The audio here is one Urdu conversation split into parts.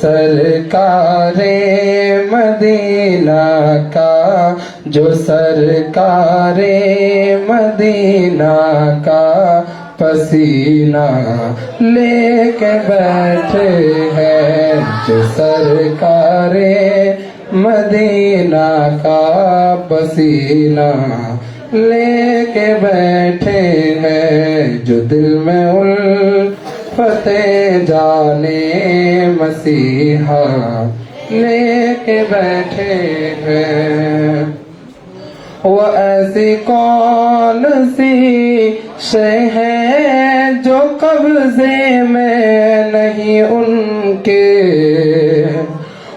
سرکار مدینہ کا، جو سرکار مدینہ کا پسینہ لے کے بیٹھے ہیں، جو سرکار مدینہ کا پسینہ لے کے بیٹھے ہیں، جو دل میں الفت جانے مسیحا لے کے بیٹھے ہیں۔ وہ ایسی کون سی شے ہے جو قبضے میں نہیں ان کے،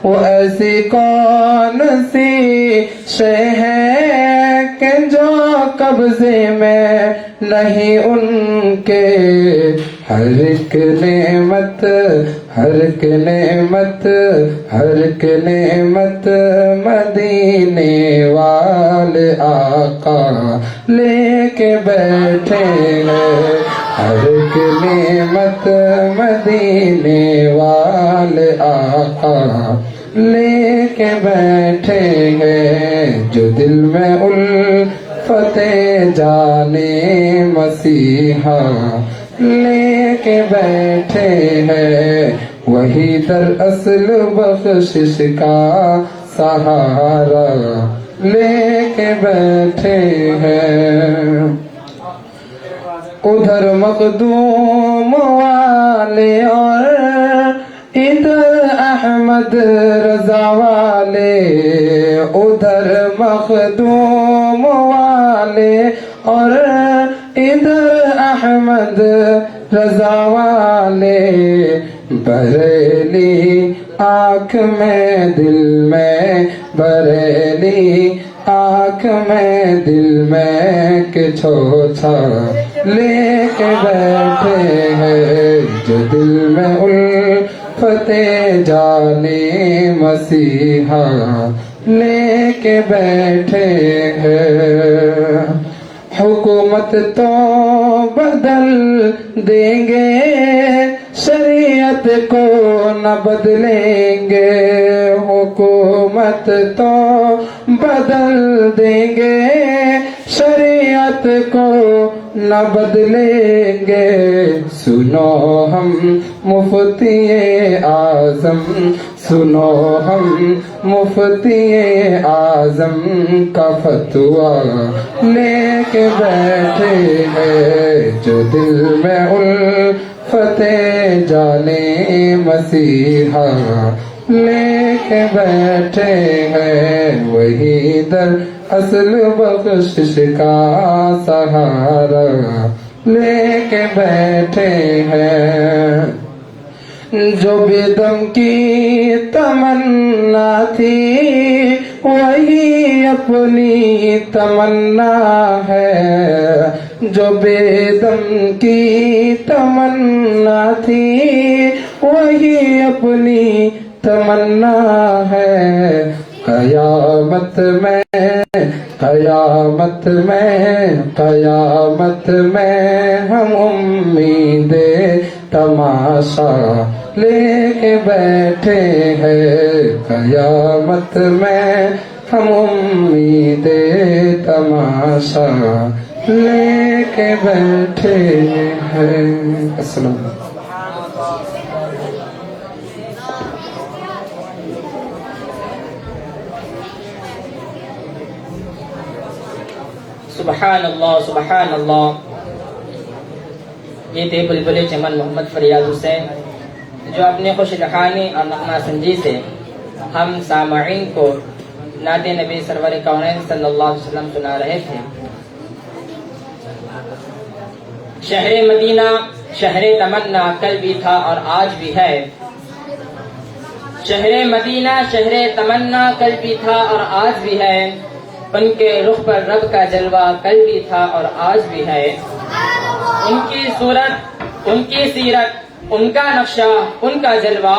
وہ ایسی کون سی شے ہے کہ جو قبضے میں نہیں ان کے، ہر ایک نعمت ہر ایک نعمت ہر ایک نعمت مدینے والے آقا لے کے بیٹھے ہیں، ہر ایک نعمت مدینے والے آقا لے کے بیٹھے ہیں، جو دل میں الفت جانے مسیحا لے کے بیٹھے ہیں، وہی دراصل بخشش کا سہارا لے کے بیٹھے ہیں۔ ادھر مخدوم والے اور ادھر احمد رضا والے، ادھر مخدوم والے اور ادھر احمد رضا والے، بریلی آنکھ میں دل میں، بریلی آنکھ میں دل میں کہ چھوچا لے کے بیٹھے ہیں، جو دل میں الفت جانے مسیحا لے کے بیٹھے ہیں۔ حکومت تو بدل دیں گے، شریعت کو نہ بدلیں گے، حکومت تو بدل دیں گے، شریعت کو نہ بدلیں گے، سنو ہم مفتی اعظم، سنو ہم مفتی اعظم کا فتویٰ لے کے بیٹھے ہیں، جو دل میں الفت جانے مسیحا لے کے بیٹھے ہیں، وہی در اصل بخشش کا سہارا لے کے بیٹھے ہیں، جو بیدم کی تمنا تھی وہی اپنی تمنا ہے، جو بیدم کی تمنا تھی وہی اپنی تمنا ہے، قیامت میں قیامت میں قیامت میں ہم امید تماشا لے کے بیٹھے ہیں، قیامت میں ہم امید تماشا لے کے بیٹھے ہیں۔ السلام علیکم۔ سبحان اللہ سبحان اللہ۔ یہ تھے بلبل چمن محمد فریاد حسین، جو اپنے خوش لحانی اور نغمہ سنجی سے ہم سامعین کو نعت نبی سرور کونین صلی اللہ علیہ وسلم سنا رہے تھے۔ شہر مدینہ شہر تمنا کل بھی تھا اور آج بھی ہے، شہر مدینہ شہر تمنا کل بھی تھا اور آج بھی ہے، ان کے رخ پر رب کا جلوہ کل بھی تھا اور آج بھی ہے، ان کی صورت ان کی سیرت ان کا نقشہ ان کا جلوہ،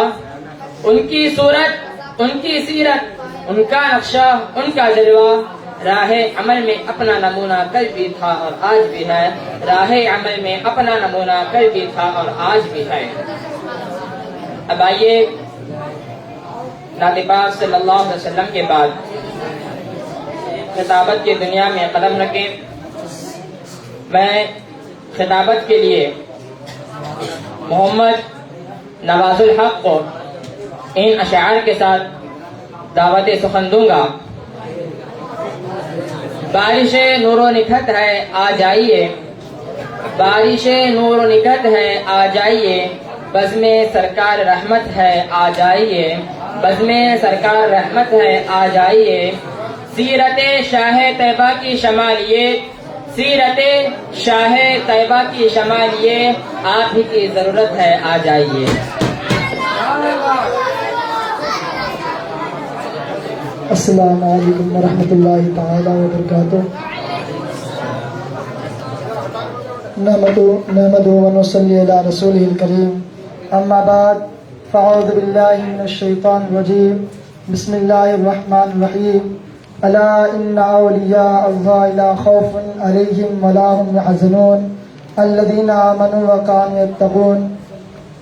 ان کی صورت ان کی سیرت ان کا نقشہ ان کا جلوہ، راہ عمل میں اپنا نمونہ کل بھی تھا اور آج بھی ہے، راہ عمل میں اپنا نمونہ کل بھی تھا اور آج بھی ہے۔ اب آئیے نبی پاک صلی اللہ علیہ وسلم کے بعد خطابت کی دنیا میں قدم رکھے. میں خطابت کے لیے محمد نواز الحق کو ان اشعار کے ساتھ دعوت سخن دوں گا. بارش نور و نکھت ہے آ جائیے، بارش نور و نکھت ہے آ جائیے، بزم سرکار رحمت ہے آ جائیے، بزم سرکار رحمت ہے آ جائیے. سیرت شاہ طیبہ کی شمالیے، سیرت شاہ طیبہ کی شمالیے، آپ ہی کی ضرورت ہے آ جائیے. السلام علیکم ورحمۃ اللہ تعالی وبرکاتہ. نحمد و نصلی علی رسولہ الکریم. اما بعد فاعوذ باللہ من الشیطان الرجیم. بسم اللہ الرحمن الرحیم. الا ان اولیاء اللہ لا خوف علیہم ولا هم يحزنون الذین آمنوا وكانوا يتقون.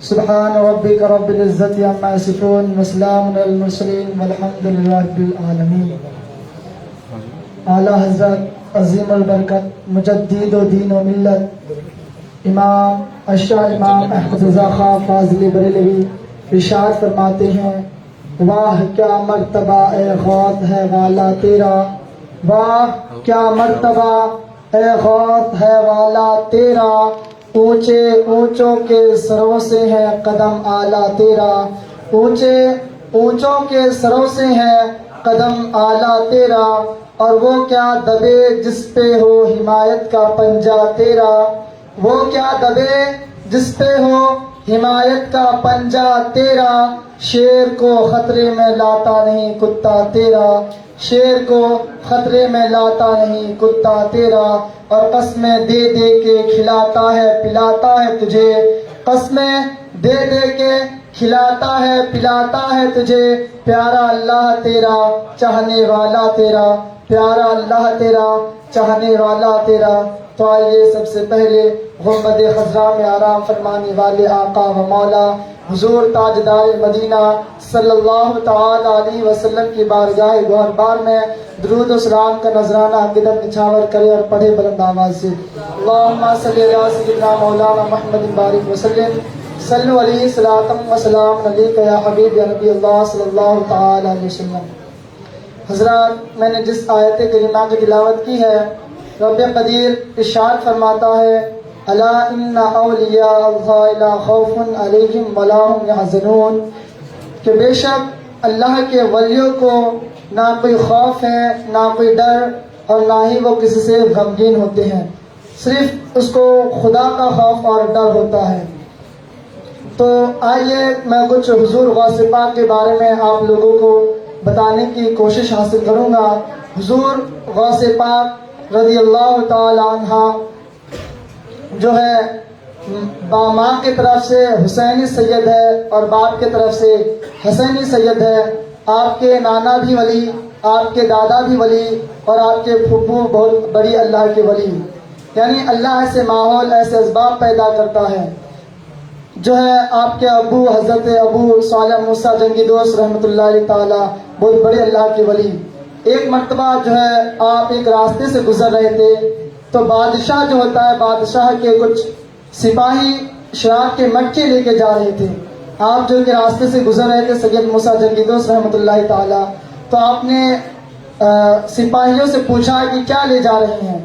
سبحان ربک رب العزت عما یصفون وسلام علی المرسلین والحمد للہ رب العالمین. اعلیٰ حضرت عظیم البرکت مجدد و دین و ملت امام اشرف امام احمد رضا خان فاضل بریلوی ارشاد فرماتے ہیں: واہ کیا مرتبہ اے غوث ہے والا تیرا، واہ کیا مرتبہ اے غوث ہے والا تیرا، اونچے اونچوں کے سروں سے ہے قدم اعلیٰ تیرا، اونچے اونچوں کے سروں سے ہے قدم اعلیٰ تیرا، اور وہ کیا دبے جس پہ ہو حمایت کا پنجہ تیرا، وہ کیا دبے جس پہ ہو حمایت کا پنجہ تیرا. شیر کو خطرے میں لاتا نہیں کتا تیرا، شیر کو خطرے میں لاتا نہیں کتا تیرا، اور قسمیں دے دے کے کھلاتا ہے پلاتا ہے تجھے، قسمیں دے دے کے کھلاتا ہے پلاتا ہے تجھے. پیارا اللہ تیرا چاہنے والا تیرا، پیارا اللہ تیرا چاہنے والا تیرا. تو آئیے سب سے پہلے غربت خضرا میں آرام فرمانے والے آقا و مولا حضور تاجدار مدینہ صلی اللہ تعالی علیہ وسلم کی بارگاہ گوہر بار میں درود و سلام کا نذرانہ قدم نچھاور کرے اور پڑھے بلند آواز سے: اللہم صلی علی سیدنا مولانا محمد بارک وسلم. صلو علیہ صلاۃ و سلام علیک یا حبیب یا نبی اللہ صلی اللہ تعالی علیہ وسلم. حضرات، میں نے جس آیت کریمہ کی تلاوت کی ہے، رب قدیر ارشاد فرماتا ہے: الا ان اولیاء اللہ لا خوف علیہم ولا هم يحزنون، کہ بے شک اللہ کے ولیوں کو نہ کوئی خوف ہے، نہ کوئی ڈر، اور نہ ہی وہ کسی سے غمگین ہوتے ہیں، صرف اس کو خدا کا خوف اور ڈر ہوتا ہے. تو آئیے میں کچھ حضور غوث پاک کے بارے میں آپ لوگوں کو بتانے کی کوشش حاصل کروں گا. حضور غوث پاک رضی اللہ تعالی عنہ جو ہے ماں کی طرف سے حسینی سید ہے اور باپ کی طرف سے حسینی سید ہے. آپ کے نانا بھی ولی، آپ کے دادا بھی ولی، اور آپ کے پھپھو بہت بڑی اللہ کے ولی. یعنی اللہ ایسے ماحول، ایسے اسباب پیدا کرتا ہے. جو ہے آپ کے ابو حضرت ابو صالح موسیٰ جنگی دوست رحمۃ اللہ علیہ تعالی بہت بڑے اللہ کے ولی. ایک مرتبہ جو ہے آپ ایک راستے سے گزر رہے تھے، تو بادشاہ جو ہوتا ہے، بادشاہ کے کچھ سپاہی شراب کے مٹکے لے کے جا رہے تھے. آپ جو کہ راستے سے گزر رہے تھے سید موسیٰ جنگی دوست رحمۃ اللہ تعالی، تو آپ نے سپاہیوں سے پوچھا کہ کیا لے جا رہے ہیں.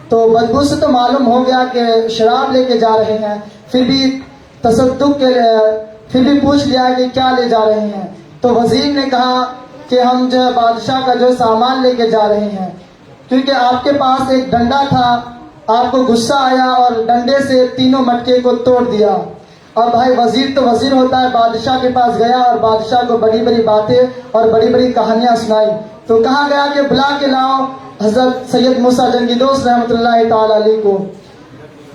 تو بدبو سے تو معلوم ہو گیا کہ شراب لے کے جا رہے ہیں، پھر بھی تصدق کے پھر بھی پوچھ لیا کہ کیا لے جا رہے ہیں. تو وزیر نے کہا کہ ہم جو ہے بادشاہ کا جو سامان لے کے جا رہے ہیں، کیونکہ آپ کے پاس ایک ڈنڈا تھا، آپ کو غصہ آیا اور ڈنڈے سے تینوں مٹکے کو توڑ دیا. اور بھائی وزیر تو وزیر ہوتا ہے، بادشاہ کے پاس گیا اور بادشاہ کو بڑی بڑی باتیں اور بڑی بڑی کہانیاں سنائی. تو کہا گیا کہ بلا کے لاؤ حضرت سید موسیٰ جنگی دوست رحمۃ اللہ تعالی علیہ کو.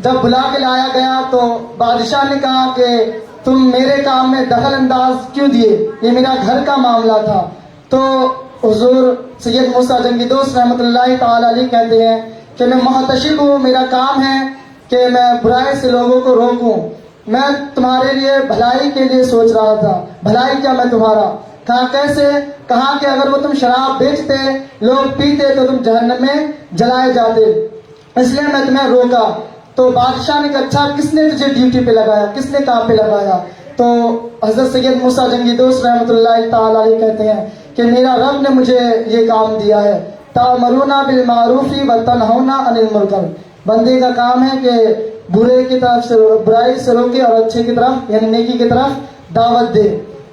جب بلا کے لایا گیا تو بادشاہ نے کہا کہ تم میرے کام میں دخل انداز کیوں دیے، یہ میرا گھر کا معاملہ تھا. تو حضور سید موسیٰ جنگی دوست رحمۃ اللہ تعالی علیہ کہتے ہیں کہ میں محتشب ہوں، میرا کام ہے کہ میں برائی سے لوگوں کو روکوں. میں تمہارے لیے بھلائی کے لیے سوچ رہا تھا. بھلائی کیا؟ میں تمہارا کہا کیسے؟ کہا کہ اگر وہ تم شراب بیچتے، لوگ پیتے تو تم جہنم میں جلائے جاتے، اس لیے میں تمہیں روکا۔ تو بادشاہ نے کہا اچھا کس نے تجھے ڈیوٹی پہ لگایا، کس نے کام پہ لگایا؟ تو حضرت سید موسیٰ جنگی دوست رحمۃ اللہ تعالی علیہ کہتے ہیں کہ میرا رب نے مجھے یہ کام دیا ہے، تأمرون بالمعروف وتنہون عن المنکر، بندے کا کام ہے کہ برے کی طرف سے، برائی سے روکے اور اچھے کی طرف یعنی نیکی کی طرف دعوت دے۔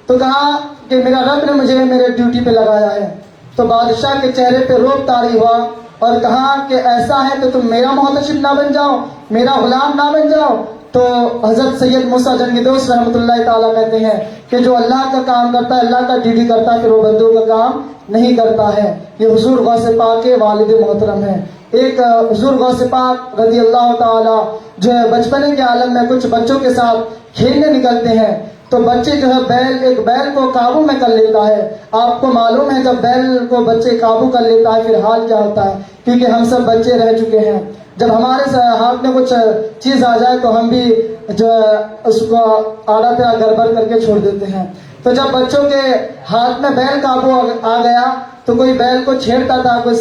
تو کہا کہ میرا رب نے مجھے میرے ڈیوٹی پہ لگایا ہے۔ تو بادشاہ کے چہرے پہ روب طاری ہوا اور کہا کہ ایسا ہے تو تم میرا محتشم نہ بن جاؤ، میرا غلام نہ بن جاؤ۔ تو حضرت سید موسیٰ جنگی دوست رحمۃ اللہ تعالیٰ کہتے ہیں کہ جو اللہ کا کام کرتا ہے، اللہ کا ڈیوٹی کرتا ہے، پھر وہ بندوں کا کام نہیں کرتا ہے۔ یہ حضور غوث پاک کے والد محترم ہیں۔ ایک حضور غوث پاک رضی اللہ تعالی جو ہے بچپنے کے عالم میں کچھ بچوں کے ساتھ کھیلنے نکلتے ہیں، تو بچے جو ہے ایک بیل کو قابو میں کر لیتا ہے۔ آپ کو معلوم ہے جب بیل کو بچے قابو کر لیتا ہے پھر حال کیا ہوتا ہے، کیونکہ ہم سب بچے رہ چکے ہیں۔ جب ہمارے ہاتھ میں کچھ چیز آ جائے تو ہم بھی جو ہے اس کو آڑا تیڑا گڑبڑ کر کے چھوڑ دیتے ہیں۔ تو جب بچوں کے ہاتھ میں بیل قابو آ گیا تو کوئی بیل کو چھیڑتا تھا، کوئی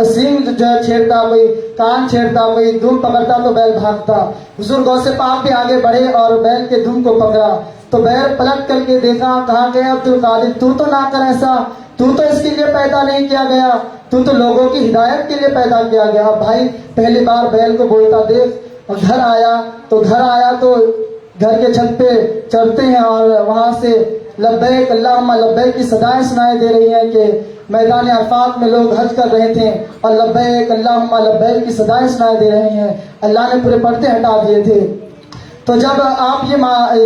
سینگ جو ہے چھیڑتا، کوئی کان چھیڑتا، کوئی دم پکڑتا تو بیل بھاگتا۔ حضور غوث پاک بھی آگے بڑھے اور بیل کے دم کو پکڑا تو بیل پلٹ کر کے دیکھا، کہا کہ عبد القادر تو نہ کر ایسا، تو اس کے لیے پیدا نہیں کیا گیا، تو لوگوں کی ہدایت کے لیے پیدا کیا گیا۔ بھائی پہلی بار بیل کو بولتا دیکھ، اور گھر آیا تو گھر کے چھت پہ چڑھتے ہیں اور وہاں سے لبیک اللہم لبیک کی صدائیں سنائی دے رہی ہیں کہ میدان عرفات میں لوگ حج کر رہے تھے اور لبیک اللہم لبیک کی صدائیں سنائی دے رہے ہیں، اللہ نے پورے پردے ہٹا دیے تھے۔ تو جب آپ یہ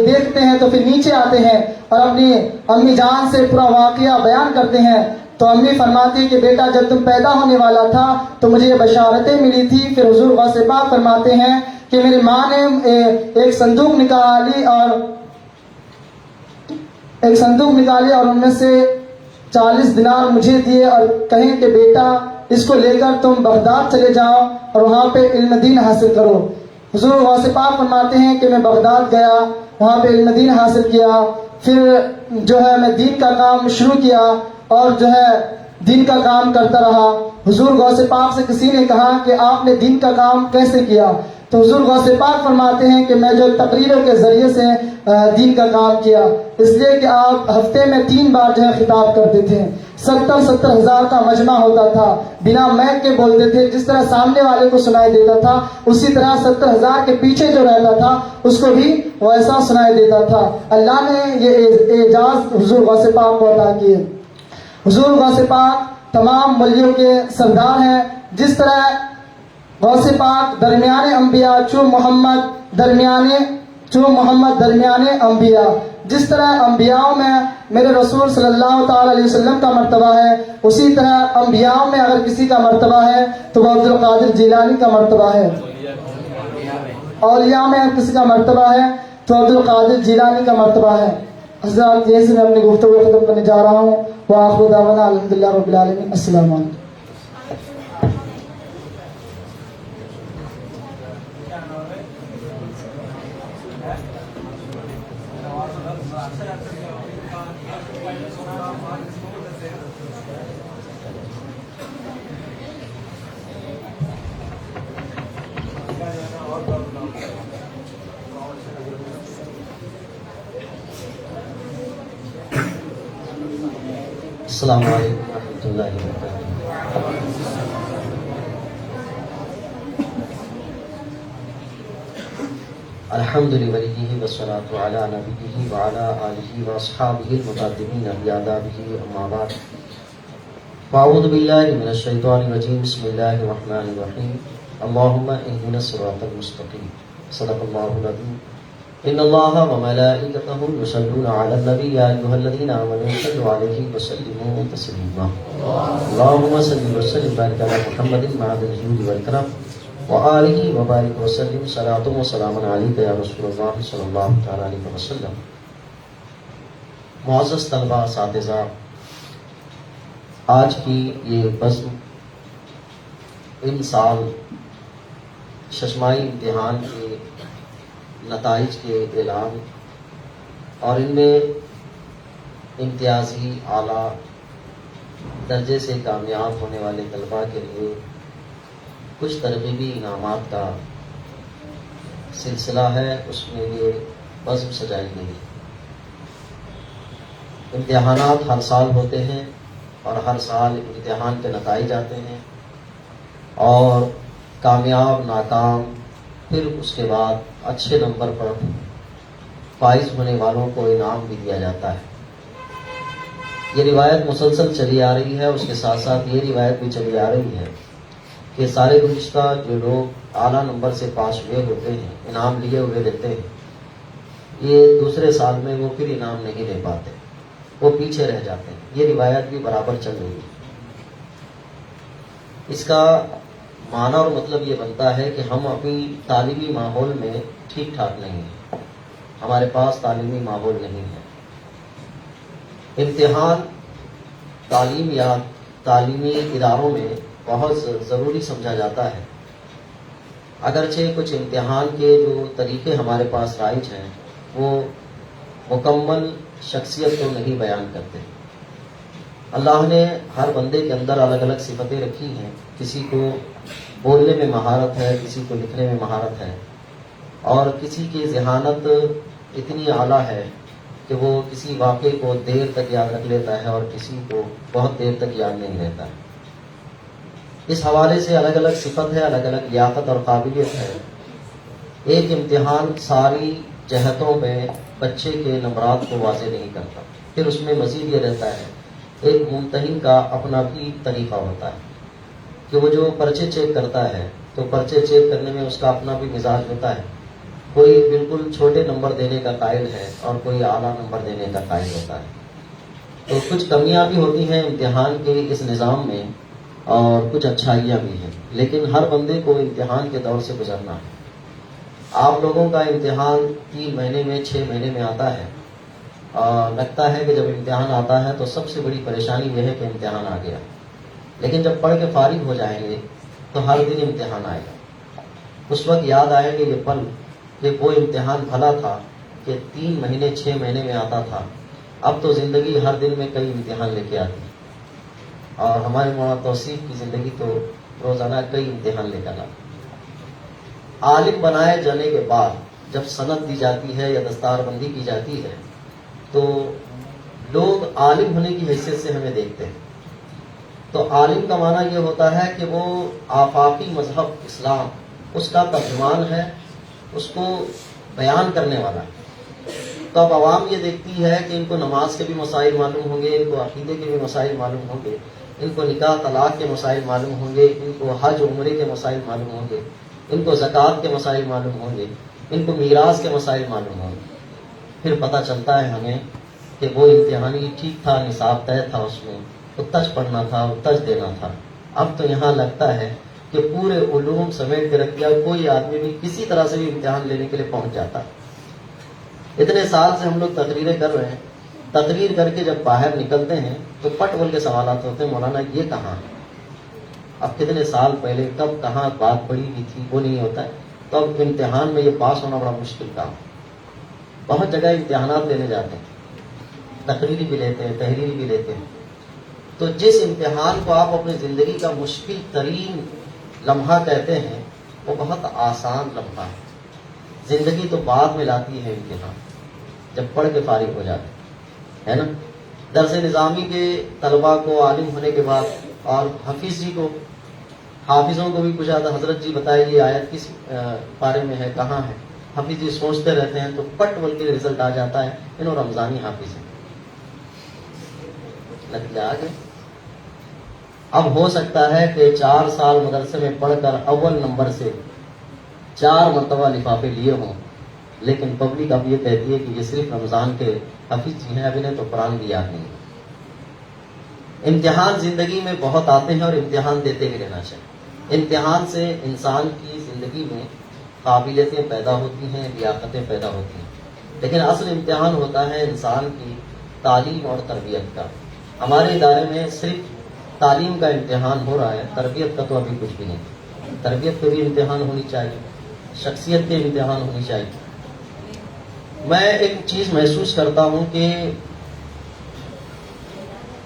دیکھتے ہیں تو پھر نیچے آتے ہیں اور اپنی امی جان سے پورا واقعہ بیان کرتے ہیں۔ تو امی فرماتی ہے کہ بیٹا جب تم پیدا ہونے والا تھا تو مجھے یہ بشارتیں ملی تھی۔ پھر حضور غوث پاک فرماتے ہیں کہ میری ماں نے ایک صندوق نکالی اور ان میں سے 40 دینار مجھے دیے اور کہیں کہ بیٹا اس کو لے کر تم بغداد چلے جاؤ اور وہاں پہ علم دین حاصل کرو۔ حضور غوث پاک فرماتے ہیں کہ میں بغداد گیا، وہاں پہ علم دین حاصل کیا، پھر جو ہے میں دین کا کام شروع کیا اور جو ہے دین کا کام کرتا رہا۔ حضور غوث پاک سے کسی نے کہا کہ آپ نے دین کا کام کیسے کیا؟ تو حضور غوث پاک فرماتے ہیں کہ میں جو تقریروں کے ذریعے سے دین کا کام کیا، اس لیے کہ آپ ہفتے میں 3 بار جو ہے خطاب کرتے تھے، 70 ہزار کا مجمع ہوتا تھا، بنا میک کے بولتے تھے، جس طرح سامنے والے کو سنائی دیتا تھا اسی طرح 70 ہزار کے پیچھے جو رہتا تھا اس کو بھی ویسا سنائی دیتا تھا۔ اللہ نے یہ اعزاز حضور غوث پاک کو عطا کیے۔ حضور غوث پاک تمام ولیوں کے سردار ہیں، جس طرح غوث پاک درمیان انبیاء چو محمد درمیان انبیاء، جس طرح انبیاء میں میرے رسول صلی اللہ تعالی علیہ وسلم کا مرتبہ ہے، اسی طرح انبیاء میں اگر کسی کا مرتبہ ہے تو وہ عبد القادر جیلانی کا مرتبہ ہے، اولیاء میں اگر کسی کا مرتبہ ہے تو عبد القادر جیلانی کا مرتبہ ہے۔ حضرات یہیں سے میں اپنی گفتگو ختم کرنے جا رہا ہوں۔ وآخر دعوانا الحمدللہ رب العالمین۔ السلام علیکم۔ السلام علیکم ورحمۃ اللہ وبرکاتہ۔ الحمد للہ والصلاة علی نبیہ وعلی آلہ واصحابہ المقدمین بآدابہ، اما بعد فاعوذ باللہ من الشیطان الرجیم، بسم اللہ الرحمن الرحیم، اللہم اہدنا الصراط المستقیم، صدق اللہ العظیم۔ ان اللہ وملائکتہ یصلون علی النبی یا ایھا الذین آمنوا صلوا علیہ وسلموا تسلیما۔ اللہم صل وسلم وبارک علی محمد معدن الجود والکرم وآلہ وبارک وسلم، صلاۃ و سلام علیک یا رسول اللہ صلی اللہ تعالی علیہ وسلم۔ معزز طلبہ، اساتذہ، آج کی یہ بزم ان سال ششمائی امتحان کے نتائج کے اعلان اور ان میں امتیازی اعلیٰ درجے سے کامیاب ہونے والے طلباء کے لیے کچھ ترغیبی انعامات کا سلسلہ ہے، اس میں یہ بزم سجائی گئی ہے۔ امتحانات ہر سال ہوتے ہیں اور ہر سال امتحان کے نتائج آتے ہیں اور کامیاب ناکام پھر اس کے بعد اچھے نمبر پر فائز ہونے والوں کو انعام بھی دیا جاتا ہے۔ یہ روایت مسلسل چلی آ رہی ہے، اس کے ساتھ ساتھ یہ روایت بھی چلی آ رہی ہے کہ سارے گزشتہ جو لوگ اعلیٰ نمبر سے پاس ہوئے ہوتے ہیں، انعام لیے ہوئے رہتے ہیں، یہ دوسرے سال میں وہ پھر انعام نہیں لے پاتے، وہ پیچھے رہ جاتے ہیں۔ یہ روایت بھی برابر چل رہی ہے۔ اس کا معنی اور مطلب یہ بنتا ہے کہ ہم اپنی تعلیمی ماحول میں ٹھیک ٹھاک نہیں ہیں، ہمارے پاس تعلیمی ماحول نہیں ہے۔ امتحان تعلیم یا تعلیمی اداروں میں بہت ضروری سمجھا جاتا ہے، اگرچہ کچھ امتحان کے جو طریقے ہمارے پاس رائج ہیں وہ مکمل شخصیت کو نہیں بیان کرتے۔ اللہ نے ہر بندے کے اندر الگ الگ صفتیں رکھی ہیں، کسی کو بولنے میں مہارت ہے، کسی کو لکھنے میں مہارت ہے، اور کسی کی ذہانت اتنی اعلیٰ ہے کہ وہ کسی واقعے کو دیر تک یاد رکھ لیتا ہے اور کسی کو بہت دیر تک یاد نہیں رہتا ہے۔ اس حوالے سے الگ الگ صفت ہے، الگ الگ لیاقت اور قابلیت ہے۔ ایک امتحان ساری جہتوں میں بچے کے نمبرات کو واضح نہیں کرتا، پھر اس میں مزید یہ رہتا ہے ایک ممتحن کا اپنا بھی طریقہ ہوتا ہے کہ وہ جو پرچے چیک کرتا ہے تو پرچے چیک کرنے میں اس کا اپنا بھی مزاج ہوتا ہے، کوئی بالکل چھوٹے نمبر دینے کا قائل ہے اور کوئی اعلیٰ نمبر دینے کا قائل ہوتا ہے۔ تو کچھ کمیاں بھی ہوتی ہیں امتحان کے اس نظام میں اور کچھ اچھائیاں بھی ہیں، لیکن ہر بندے کو امتحان کے دور سے گزرنا ہے۔ آپ لوگوں کا امتحان 3 مہینے میں 6 مہینے میں آتا ہے، اور لگتا ہے کہ جب امتحان آتا ہے تو سب سے بڑی پریشانی یہ ہے کہ امتحان آ گیا، لیکن جب پڑھ کے فارغ ہو جائیں گے تو ہر دن امتحان آئے گا۔ اس وقت یاد آئیں گے یہ پل کہ وہ امتحان بھلا تھا کہ 3 مہینے 6 مہینے میں آتا تھا، اب تو زندگی ہر دن میں کئی امتحان لے کے آتی، اور ہمارے مولانا توصیف کی زندگی تو روزانہ کئی امتحان لے کر آتی۔ عالم بنائے جانے کے بعد جب سند دی جاتی ہے یا دستار بندی کی جاتی ہے تو لوگ عالم ہونے کی حیثیت سے ہمیں دیکھتے ہیں۔ تو عالم کا معنی یہ ہوتا ہے کہ وہ آفاقی مذہب اسلام اس کا ترجمان ہے، اس کو بیان کرنے والا ہے۔ تو اب عوام یہ دیکھتی ہے کہ ان کو نماز کے بھی مسائل معلوم ہوں گے، ان کو عقیدے کے بھی مسائل معلوم ہوں گے، ان کو نکاح طلاق کے مسائل معلوم ہوں گے، ان کو حج عمرے کے مسائل معلوم ہوں گے، ان کو زکوٰۃ کے مسائل معلوم ہوں گے، ان کو میراث کے مسائل معلوم ہوں گے۔ پھر پتہ چلتا ہے ہمیں کہ وہ امتحانی ٹھیک تھا، نصاب طے تھا، اس میں اتج پڑھنا تھا، اتج دینا تھا۔ اب تو یہاں لگتا ہے کہ پورے علوم سمیٹ کے رکھ دیا، کوئی آدمی بھی کسی طرح سے بھی امتحان لینے کے لیے پہنچ جاتا۔ اتنے سال سے ہم لوگ تقریریں کر رہے ہیں، تقریر کر کے جب باہر نکلتے ہیں تو پٹ بول کے سوالات ہوتے ہیں، مولانا یہ کہاں ہے؟ اب کتنے سال پہلے کب کہاں بات پڑی ہوئی تھی وہ نہیں ہوتا ہے۔ تو اب امتحان میں یہ پاس ہونا بڑا مشکل کام ہے۔ بہت جگہ امتحانات لینے جاتے ہیں، تقریری بھی لیتے ہیں، تحریری بھی لیتے ہیں، تو جس امتحان کو آپ اپنی زندگی کا مشکل ترین لمحہ کہتے ہیں وہ بہت آسان لمحہ ہے۔ زندگی تو بعد میں لاتی ہے امتحان، جب پڑھ کے فارغ ہو جاتے ہے نا۔ درس نظامی کے طلباء کو عالم ہونے کے بعد، اور حفیظ جی کو، حافظوں کو بھی پوچھا تھا حضرت جی بتائیے یہ آیت کس پارے میں ہے، کہاں ہے؟ حفیظ جی سوچتے رہتے ہیں تو پٹ بول کے رزلٹ آ جاتا ہے، انہوں رمضانی حافظ ہیں، نتیجہ آ گئے۔ اب ہو سکتا ہے کہ 4 سال مدرسے میں پڑھ کر اول نمبر سے 4 مرتبہ لفافے لیے ہوں، لیکن پبلک اب یہ کہتی ہے کہ یہ صرف رمضان کے حفیظ جی ہیں، اب انہیں تو قرآن بھی یاد نہیں۔ امتحان زندگی میں بہت آتے ہیں اور امتحان دیتے ہی رہنا چاہیے۔ امتحان سے انسان کی زندگی میں قابلیتیں پیدا ہوتی ہیں، لیاقتیں پیدا ہوتی ہیں، لیکن اصل امتحان ہوتا ہے انسان کی تعلیم اور تربیت کا۔ ہمارے ادارے میں صرف تعلیم کا امتحان ہو رہا ہے، تربیت کا تو ابھی کچھ بھی نہیں۔ تربیت کے بھی امتحان ہونی چاہیے، شخصیت کے امتحان ہونی چاہیے۔ میں ایک چیز محسوس کرتا ہوں کہ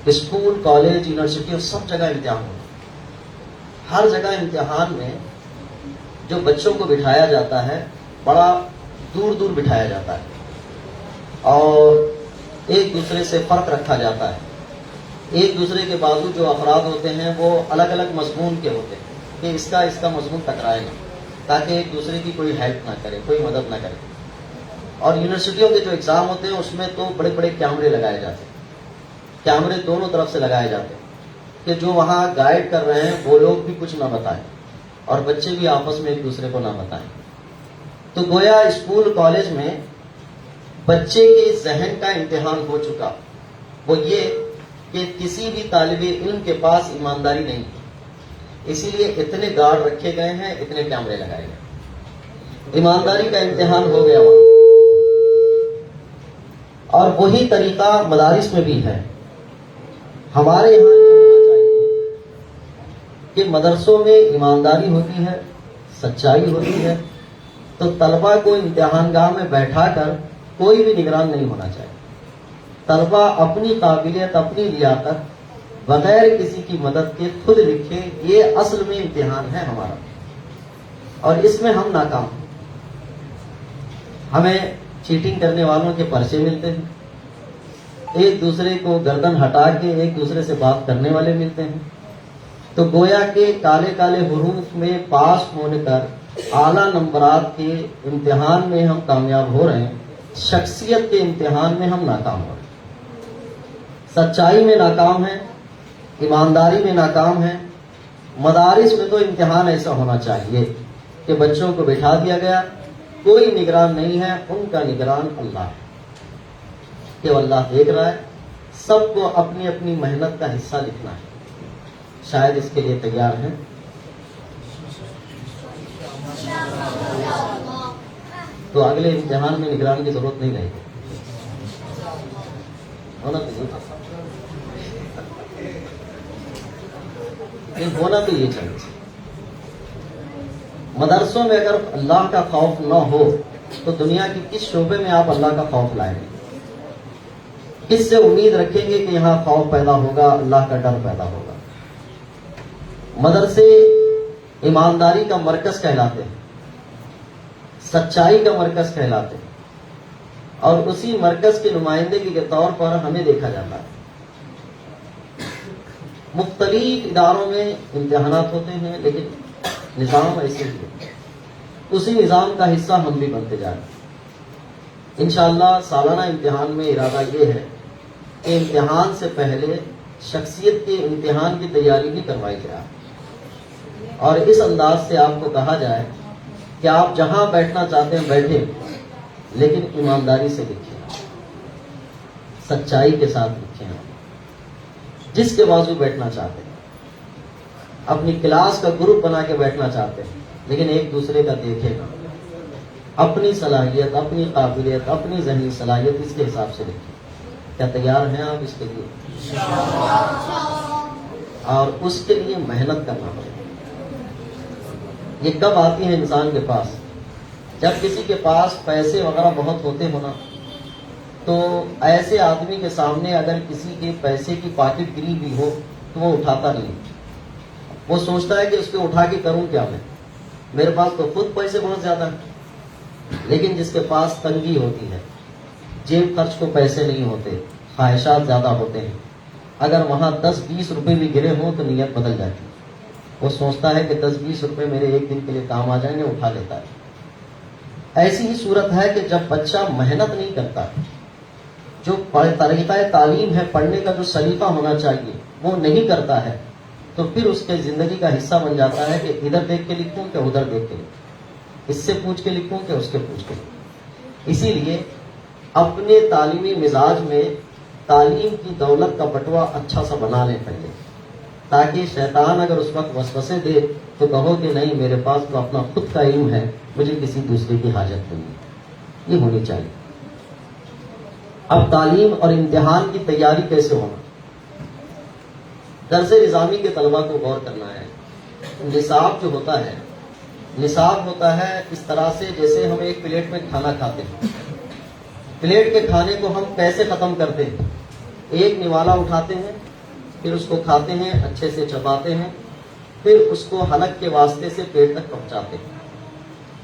اسکول کالج یونیورسٹی اور سب جگہ امتحان ہوتا ہے. ہر جگہ امتحان میں جو بچوں کو بٹھایا جاتا ہے بڑا دور دور بٹھایا جاتا ہے اور ایک دوسرے سے فرق رکھا جاتا ہے. ایک دوسرے کے بازو جو افراد ہوتے ہیں وہ الگ الگ مضمون کے ہوتے ہیں کہ اس کا مضمون ٹکرائے نہ، تاکہ ایک دوسرے کی کوئی ہیلپ نہ کرے، کوئی مدد نہ کرے. اور یونیورسٹیوں کے جو ایگزام ہوتے ہیں اس میں تو بڑے بڑے کیمرے لگائے جاتے ہیں، کیمرے دونوں طرف سے لگائے جاتے ہیں کہ جو وہاں گائیڈ کر رہے ہیں وہ لوگ بھی کچھ نہ بتائیں اور بچے بھی آپس میں ایک دوسرے کو نہ بتائیں. تو گویا اسکول کالج میں بچے کے ذہن کا امتحان ہو چکا. وہ یہ کہ کسی بھی طالب علم کے پاس ایمانداری نہیں ہے، اسی لیے اتنے گارڈ رکھے گئے ہیں، اتنے کیمرے لگائے گئے. ایمانداری کا امتحان ہو گیا وہاں. اور وہی طریقہ مدارس میں بھی ہے. ہمارے یہاں یہ ہونا چاہیے کہ مدرسوں میں ایمانداری ہوتی ہے، سچائی ہوتی ہے، تو طلبہ کو امتحان گاہ میں بیٹھا کر کوئی بھی نگران نہیں ہونا چاہیے. طلبہ اپنی قابلیت، اپنی لیاقت بغیر کسی کی مدد کے خود لکھے. یہ اصل میں امتحان ہے ہمارا اور اس میں ہم ناکام ہیں. ہمیں چیٹنگ کرنے والوں کے پرچے ملتے ہیں، ایک دوسرے کو گردن ہٹا کے ایک دوسرے سے بات کرنے والے ملتے ہیں. تو گویا کہ کالے کالے حروف میں پاس ہونے کر اعلیٰ نمبرات کے امتحان میں ہم کامیاب ہو رہے ہیں، شخصیت کے امتحان میں ہم ناکام ہو رہے ہیں. سچائی میں ناکام ہیں، ایمانداری میں ناکام ہیں. مدارس میں تو امتحان ایسا ہونا چاہیے کہ بچوں کو بٹھا دیا گیا، کوئی نگران نہیں ہے، ان کا نگران اللہ ہے کہ وہ اللہ دیکھ رہا ہے. سب کو اپنی اپنی محنت کا حصہ لکھنا ہے. شاید اس کے لیے تیار ہیں. تو اگلے امتحان میں نگران کی ضرورت نہیں رہے گی. ہونا تو یہ چاہیے. مدرسوں میں اگر اللہ کا خوف نہ ہو تو دنیا کی کس شعبے میں آپ اللہ کا خوف لائیں گے؟ کس سے امید رکھیں گے کہ یہاں خوف پیدا ہوگا، اللہ کا ڈر پیدا ہوگا؟ مدرسے ایمانداری کا مرکز کہلاتے ہیں، سچائی کا مرکز کہلاتے ہیں، اور اسی مرکز کے نمائندگی کے طور پر ہمیں دیکھا جاتا ہے. مختلف اداروں میں امتحانات ہوتے ہیں لیکن نظام ایسے ہی ہے. اسی نظام کا حصہ ہم بھی بنتے جا رہے ہیں. انشاءاللہ سالانہ امتحان میں ارادہ یہ ہے کہ امتحان سے پہلے شخصیت کے امتحان کی تیاری بھی کروائی جائے اور اس انداز سے آپ کو کہا جائے کہ آپ جہاں بیٹھنا چاہتے ہیں بیٹھیں، لیکن ایمانداری سے لکھیں، سچائی کے ساتھ لکھیں. جس کے بازو بیٹھنا چاہتے ہیں، اپنی کلاس کا گروپ بنا کے بیٹھنا چاہتے ہیں، لیکن ایک دوسرے کا دیکھے گا. اپنی صلاحیت، اپنی قابلیت، اپنی ذہنی صلاحیت اس کے حساب سے لکھیں. کیا تیار ہیں آپ اس کے لیے؟ اور اس کے لیے محنت کرنا پڑے. یہ کب آتی ہے انسان کے پاس؟ جب کسی کے پاس پیسے وغیرہ بہت ہوتے ہونا، تو ایسے آدمی کے سامنے اگر کسی کے پیسے کی پاکٹ گری بھی ہو تو وہ اٹھاتا نہیں. وہ سوچتا ہے کہ اس کو اٹھا کے کروں کیا میں، میرے پاس تو خود پیسے بہت زیادہ ہیں. لیکن جس کے پاس تنگی ہوتی ہے، جیب خرچ کو پیسے نہیں ہوتے، خواہشات زیادہ ہوتے ہیں، اگر وہاں 10-20 روپے بھی گرے ہوں تو نیت بدل جاتی ہے. وہ سوچتا ہے کہ 10-20 روپے میرے ایک دن کے لیے کام آ جائیں گے، اٹھا لیتا ہے. ایسی ہی صورت ہے کہ جب بچہ محنت نہیں کرتا، جو طریقہ تعلیم ہے، پڑھنے کا جو سلیقہ ہونا چاہیے وہ نہیں کرتا ہے، تو پھر اس کے زندگی کا حصہ بن جاتا ہے کہ ادھر دیکھ کے لکھوں کہ ادھر دیکھ کے لکھوں، اس سے پوچھ کے لکھوں کہ اس کے پوچھ کے لکھوں. اسی لیے اپنے تعلیمی مزاج میں تعلیم کی دولت کا بٹوا اچھا سا بنا لیں پہلے، تاکہ شیطان اگر اس وقت وسوسے دے تو کہو کہ نہیں، میرے پاس تو اپنا خود کا علم ہے، مجھے کسی دوسرے کی حاجت نہیں ہے. یہ ہونی چاہیے. اب تعلیم اور امتحان کی تیاری کیسے ہونا؟ درس نظامی کے طلبہ کو غور کرنا ہے. نصاب جو ہوتا ہے، نصاب ہوتا ہے اس طرح سے جیسے ہم ایک پلیٹ میں کھانا کھاتے ہیں. پلیٹ کے کھانے کو ہم کیسے ختم کرتے ہیں؟ ایک نوالا اٹھاتے ہیں، پھر اس کو کھاتے ہیں، اچھے سے چباتے ہیں، پھر اس کو حلق کے واسطے سے پیٹ تک پہنچاتے ہیں،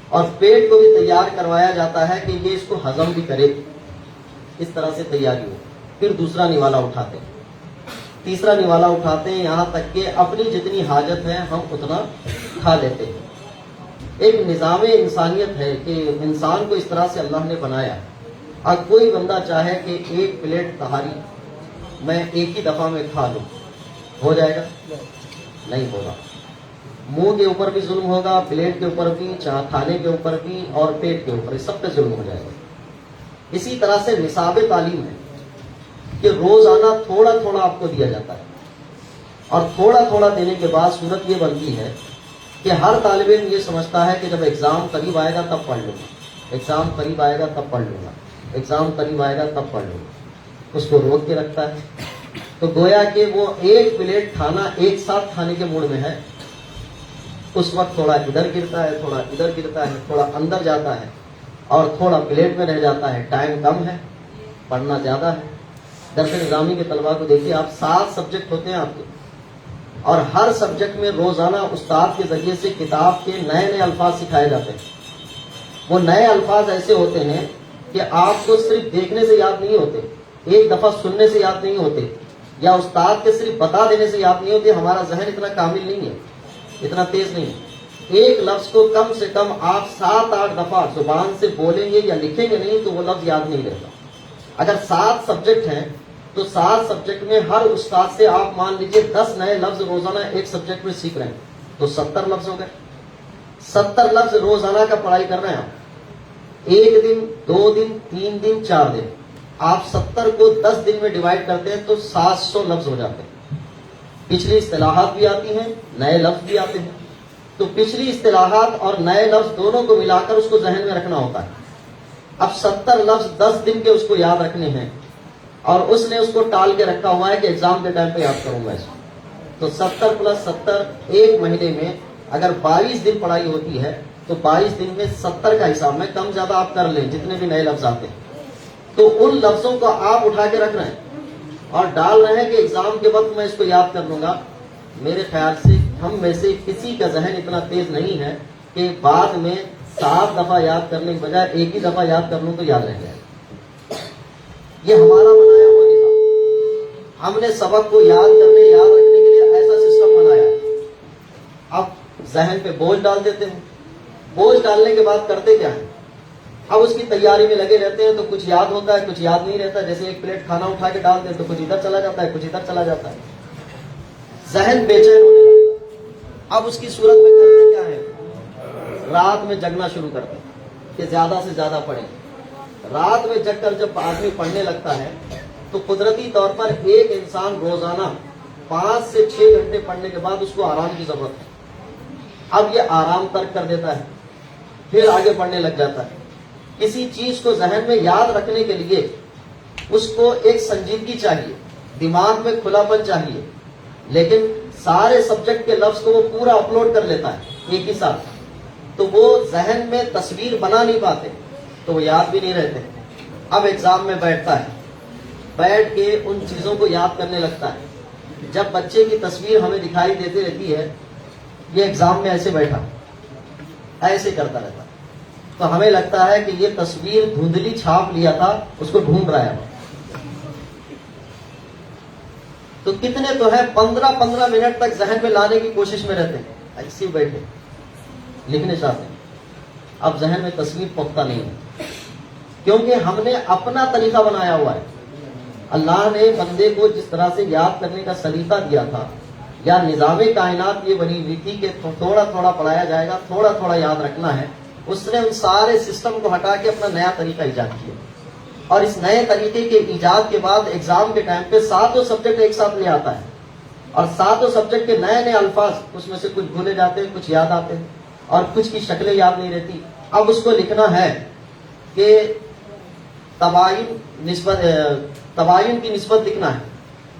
اور پیٹ کو بھی تیار کروایا جاتا ہے کہ یہ اس کو ہضم بھی کرے، اس طرح سے تیاری ہو۔ پھر دوسرا نوالا اٹھاتے ہیں، تیسرا نوالا اٹھاتے ہیں، یہاں تک کہ اپنی جتنی حاجت ہے ہم اتنا کھا لیتے ہیں۔ ایک نظام انسانیت ہے کہ انسان کو اس طرح سے اللہ نے بنایا۔ اب کوئی بندہ چاہے کہ ایک پلیٹ تہاری میں ایک ہی دفعہ میں کھا لوں، ہو جائے گا؟ نہیں ہوگا۔ منہ کے اوپر بھی ظلم ہوگا، پلیٹ کے اوپر بھی، کھانے کے اوپر بھی، اور پیٹ کے اوپر، سب پہ ظلم ہو جائے گا۔ اسی طرح سے نصاب تعلیم ہے کہ روزانہ تھوڑا تھوڑا آپ کو دیا جاتا ہے، اور تھوڑا تھوڑا دینے کے بعد صورت یہ بنتی ہے کہ ہر طالب علم یہ سمجھتا ہے کہ جب ایگزام قریب آئے گا تب پڑھ لوں گا، ایگزام قریب آئے گا تب پڑھ لوں گا، ایگزام قریب آئے گا تب پڑھ لوں گا، اس کو روک کے رکھتا ہے۔ تو گویا کہ وہ ایک پلیٹ کھانا ایک ساتھ کھانے کے موڈ میں ہے، اس وقت تھوڑا ادھر گرتا ہے، تھوڑا ادھر گرتا ہے، تھوڑا اندر جاتا ہے، اور تھوڑا پلیٹ میں رہ جاتا ہے۔ ٹائم کم ہے، پڑھنا زیادہ ہے۔ درس نظامی کے طلباء کو دیکھیے آپ، 7 سبجیکٹ ہوتے ہیں آپ کے، اور ہر سبجیکٹ میں روزانہ استاد کے ذریعے سے کتاب کے نئے نئے الفاظ سکھائے جاتے ہیں۔ وہ نئے الفاظ ایسے ہوتے ہیں کہ آپ کو صرف دیکھنے سے یاد نہیں ہوتے، ایک دفعہ سننے سے یاد نہیں ہوتے، یا استاد کے صرف بتا دینے سے یاد نہیں ہوتے۔ ہمارا ذہن اتنا کامل نہیں ہے، اتنا تیز نہیں ہے۔ ایک لفظ کو کم سے کم آپ 7-8 دفعہ زبان سے بولیں گے یا لکھیں گے نہیں تو وہ لفظ یاد نہیں رہتا۔ اگر 7 سبجیکٹ ہیں تو 7 سبجیکٹ میں ہر استاد سے آپ مان لیجئے 10 نئے لفظ روزانہ ایک سبجیکٹ میں سیکھ رہے ہیں، تو 70 لفظ ہو گئے۔ 70 لفظ روزانہ کا پڑھائی کر رہے ہیں آپ، 1 دن 2 دن 3 دن 4 دن، آپ 70 کو 10 دن میں ڈیوائڈ کرتے ہیں تو 700 لفظ ہو جاتے ہیں۔ پچھلی اصطلاحات بھی آتی ہیں، نئے لفظ بھی آتے ہیں، تو پچھلی اصطلاحات اور نئے لفظ دونوں کو ملا کر اس کو ذہن میں رکھنا ہوتا ہے۔ اب 70 لفظ 10 دن کے اس کو یاد رکھنے ہیں، اور اس نے اس کو ٹال کے رکھا ہوا ہے کہ ایگزام کے ٹائم پہ یاد کروں گا اس کو، تو 70 + 70 ایک مہینے میں اگر 22 دن پڑھائی ہوتی ہے تو 22 دن میں 70 کا حساب میں کم زیادہ آپ کر لیں جتنے بھی نئے لفظ آتے ہیں، تو ان لفظوں کو آپ اٹھا کے رکھ رہے ہیں اور ڈال رہے ہیں کہ ایگزام کے وقت میں اس کو یاد کر لوں گا۔ میرے خیال سے ہم میں سے کسی کا ذہن اتنا تیز نہیں ہے کہ بعد میں 7 دفعہ یاد کرنے کے بجائے ایک ہی دفعہ یاد کر لوں تو یاد رہ جائے۔ یہ ہمارا بنایا ہوا نظام، ہم نے سبق کو یاد کرنے یاد رکھنے کے لیے ایسا سسٹم بنایا ہے۔ اب ذہن پہ بوجھ ڈال دیتے ہیں، بوجھ ڈالنے کے بعد کرتے کیا ہیں، اب اس کی تیاری میں لگے رہتے ہیں، تو کچھ یاد ہوتا ہے کچھ یاد نہیں رہتا۔ جیسے ایک پلیٹ کھانا اٹھا کے ڈالتے ہیں تو کچھ ادھر چلا جاتا ہے کچھ ادھر چلا جاتا ہے، ذہن بے چین ہونے لگتا ہے۔ اب اس کی صورت میں کرتے کیا ہے، رات میں جگنا شروع کرتے ہیں کہ زیادہ سے زیادہ پڑھیں۔ رات میں جگ کر جب آدمی پڑھنے لگتا ہے تو قدرتی طور پر ایک انسان روزانہ 5 سے 6 گھنٹے پڑھنے کے بعد اس کو آرام کی ضرورت ہے۔ اب یہ آرام ترک کر دیتا ہے، پھر آگے پڑھنے لگ جاتا ہے۔ کسی چیز کو ذہن میں یاد رکھنے کے لیے اس کو ایک سنجیدگی چاہیے، دماغ میں کھلا پن چاہیے، لیکن سارے سبجیکٹ کے لفظ کو وہ پورا اپلوڈ کر لیتا ہے ایک ہی ساتھ، تو وہ ذہن میں تصویر بنا نہیں پاتے، تو وہ یاد بھی نہیں رہتے۔ اب ایگزام میں بیٹھتا ہے، بیٹھ کے ان چیزوں کو یاد کرنے لگتا ہے۔ جب بچے کی تصویر ہمیں دکھائی دیتی رہتی ہے، یہ ایگزام میں ایسے بیٹھا ایسے کرتا رہتا ہے، تو ہمیں لگتا ہے کہ یہ تصویر دھندلی چھاپ لیا تھا، اس کو ڈھونڈ رہا ہے۔ تو کتنے تو ہے 15 منٹ تک ذہن میں لانے کی کوشش میں رہتے ہیں، ایسے بیٹھے لکھنے چاہتے ہیں۔ اب ذہن میں تصویر پختہ نہیں ہے، کیونکہ ہم نے اپنا طریقہ بنایا ہوا ہے۔ اللہ نے بندے کو جس طرح سے یاد کرنے کا سلیقہ دیا تھا، یا نظام کائنات یہ بنی ہوئی تھی کہ تھوڑا تھوڑا پڑھایا جائے گا، تھوڑا تھوڑا یاد رکھنا ہے، اس نے ان سارے سسٹم کو ہٹا کے اپنا نیا طریقہ ایجاد کیا، اور اس نئے طریقے کے ایجاد کے بعد ایگزام کے ٹائم پہ 7 سبجیکٹ ایک ساتھ لے آتا ہے، اور 7 سبجیکٹ کے نئے نئے الفاظ، اس میں سے کچھ بھولے جاتے ہیں کچھ یاد آتے ہیں، اور کچھ کی شکلیں یاد نہیں رہتی۔ اب اس کو لکھنا ہے کہ تباین کی نسبت لکھنا ہے۔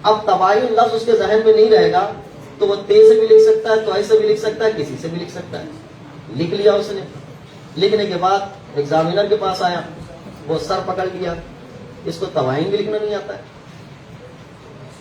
اب تباین لفظ اس کے ذہن میں نہیں رہے گا تو وہ تیز سے بھی لکھ سکتا ہے، تو ایسے بھی لکھ سکتا ہے، کسی سے بھی لکھ سکتا ہے۔ لکھ لیا اس نے، لکھنے کے بعد ایگزامینر کے پاس آیا، وہ سر پکڑ لیا، اس کو تباین بھی لکھنا نہیں آتا ہے۔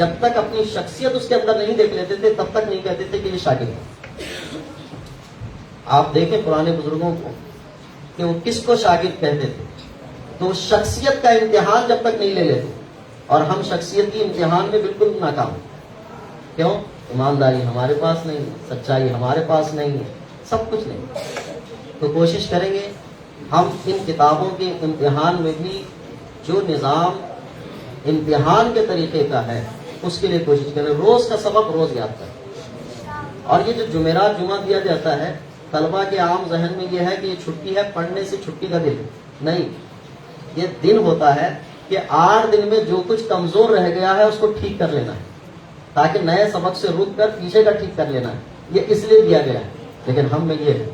جب تک اپنی شخصیت اس کے اندر نہیں دیکھ لیتے تھے تب تک نہیں کہتے تھے کہ یہ شاگرد ہے. آپ دیکھیں پرانے بزرگوں کو کہ وہ کس کو شاگرد کہتے تھے, تو شخصیت کا امتحان جب تک نہیں لے لیتے, اور ہم شخصیت کی امتحان میں بالکل ناکام. کیوں؟ ایمانداری ہمارے پاس نہیں ہے, سچائی ہمارے پاس نہیں ہے, سب کچھ نہیں. تو کوشش کریں گے ہم ان کتابوں کے امتحان میں بھی جو نظام امتحان کے طریقے کا ہے اس کے لیے کوشش کریں. روز کا سبق روز یاد کریں. اور یہ جو جمعرات جمعہ دیا جاتا ہے, طلبہ کے عام ذہن میں یہ ہے کہ یہ چھٹی ہے, پڑھنے سے چھٹی کا دن نہیں. یہ دن ہوتا ہے کہ 8 دن میں جو کچھ کمزور رہ گیا ہے اس کو ٹھیک کر لینا ہے, تاکہ نئے سبق سے رک کر پیچھے کا ٹھیک کر لینا ہے. یہ اس لیے دیا گیا ہے. لیکن ہم میں یہ ہے,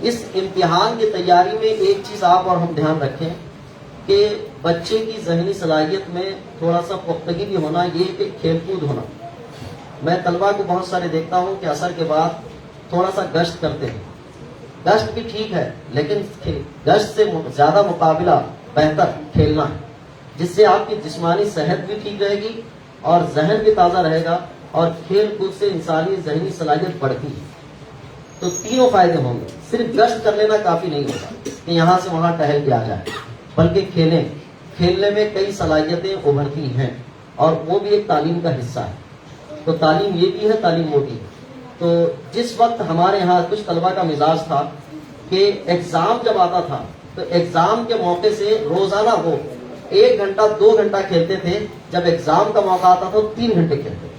اس امتحان کی تیاری میں ایک چیز آپ اور ہم دھیان رکھیں کہ بچے کی ذہنی صلاحیت میں تھوڑا سا پختگی بھی ہونا, یہ کہ کھیل کود ہونا. میں طلبہ کو بہت سارے دیکھتا ہوں کہ عصر کے بعد تھوڑا سا گشت کرتے ہیں. گشت بھی ٹھیک ہے, لیکن گشت سے زیادہ مقابلہ بہتر کھیلنا ہے, جس سے آپ کی جسمانی صحت بھی ٹھیک رہے گی اور ذہن بھی تازہ رہے گا, اور کھیل کود سے انسانی ذہنی صلاحیت بڑھتی ہے. تو تینوں فائدے ہوں گے. صرف گشت کر لینا کافی نہیں ہوتا کہ یہاں سے وہاں ٹہل کے آ جائے, بلکہ کھیلیں. کھیلنے میں کئی صلاحیتیں ابھرتی ہیں اور وہ بھی ایک تعلیم کا حصہ ہے. تو تعلیم یہ بھی ہے, تعلیم وہ بھی ہے. تو جس وقت ہمارے یہاں کچھ طلبہ کا مزاج تھا کہ ایگزام جب آتا تھا تو ایگزام کے موقع سے روزانہ وہ 1 گھنٹہ 2 گھنٹہ کھیلتے تھے, جب ایگزام کا موقع آتا تھا تو 3 گھنٹے کھیلتے تھے.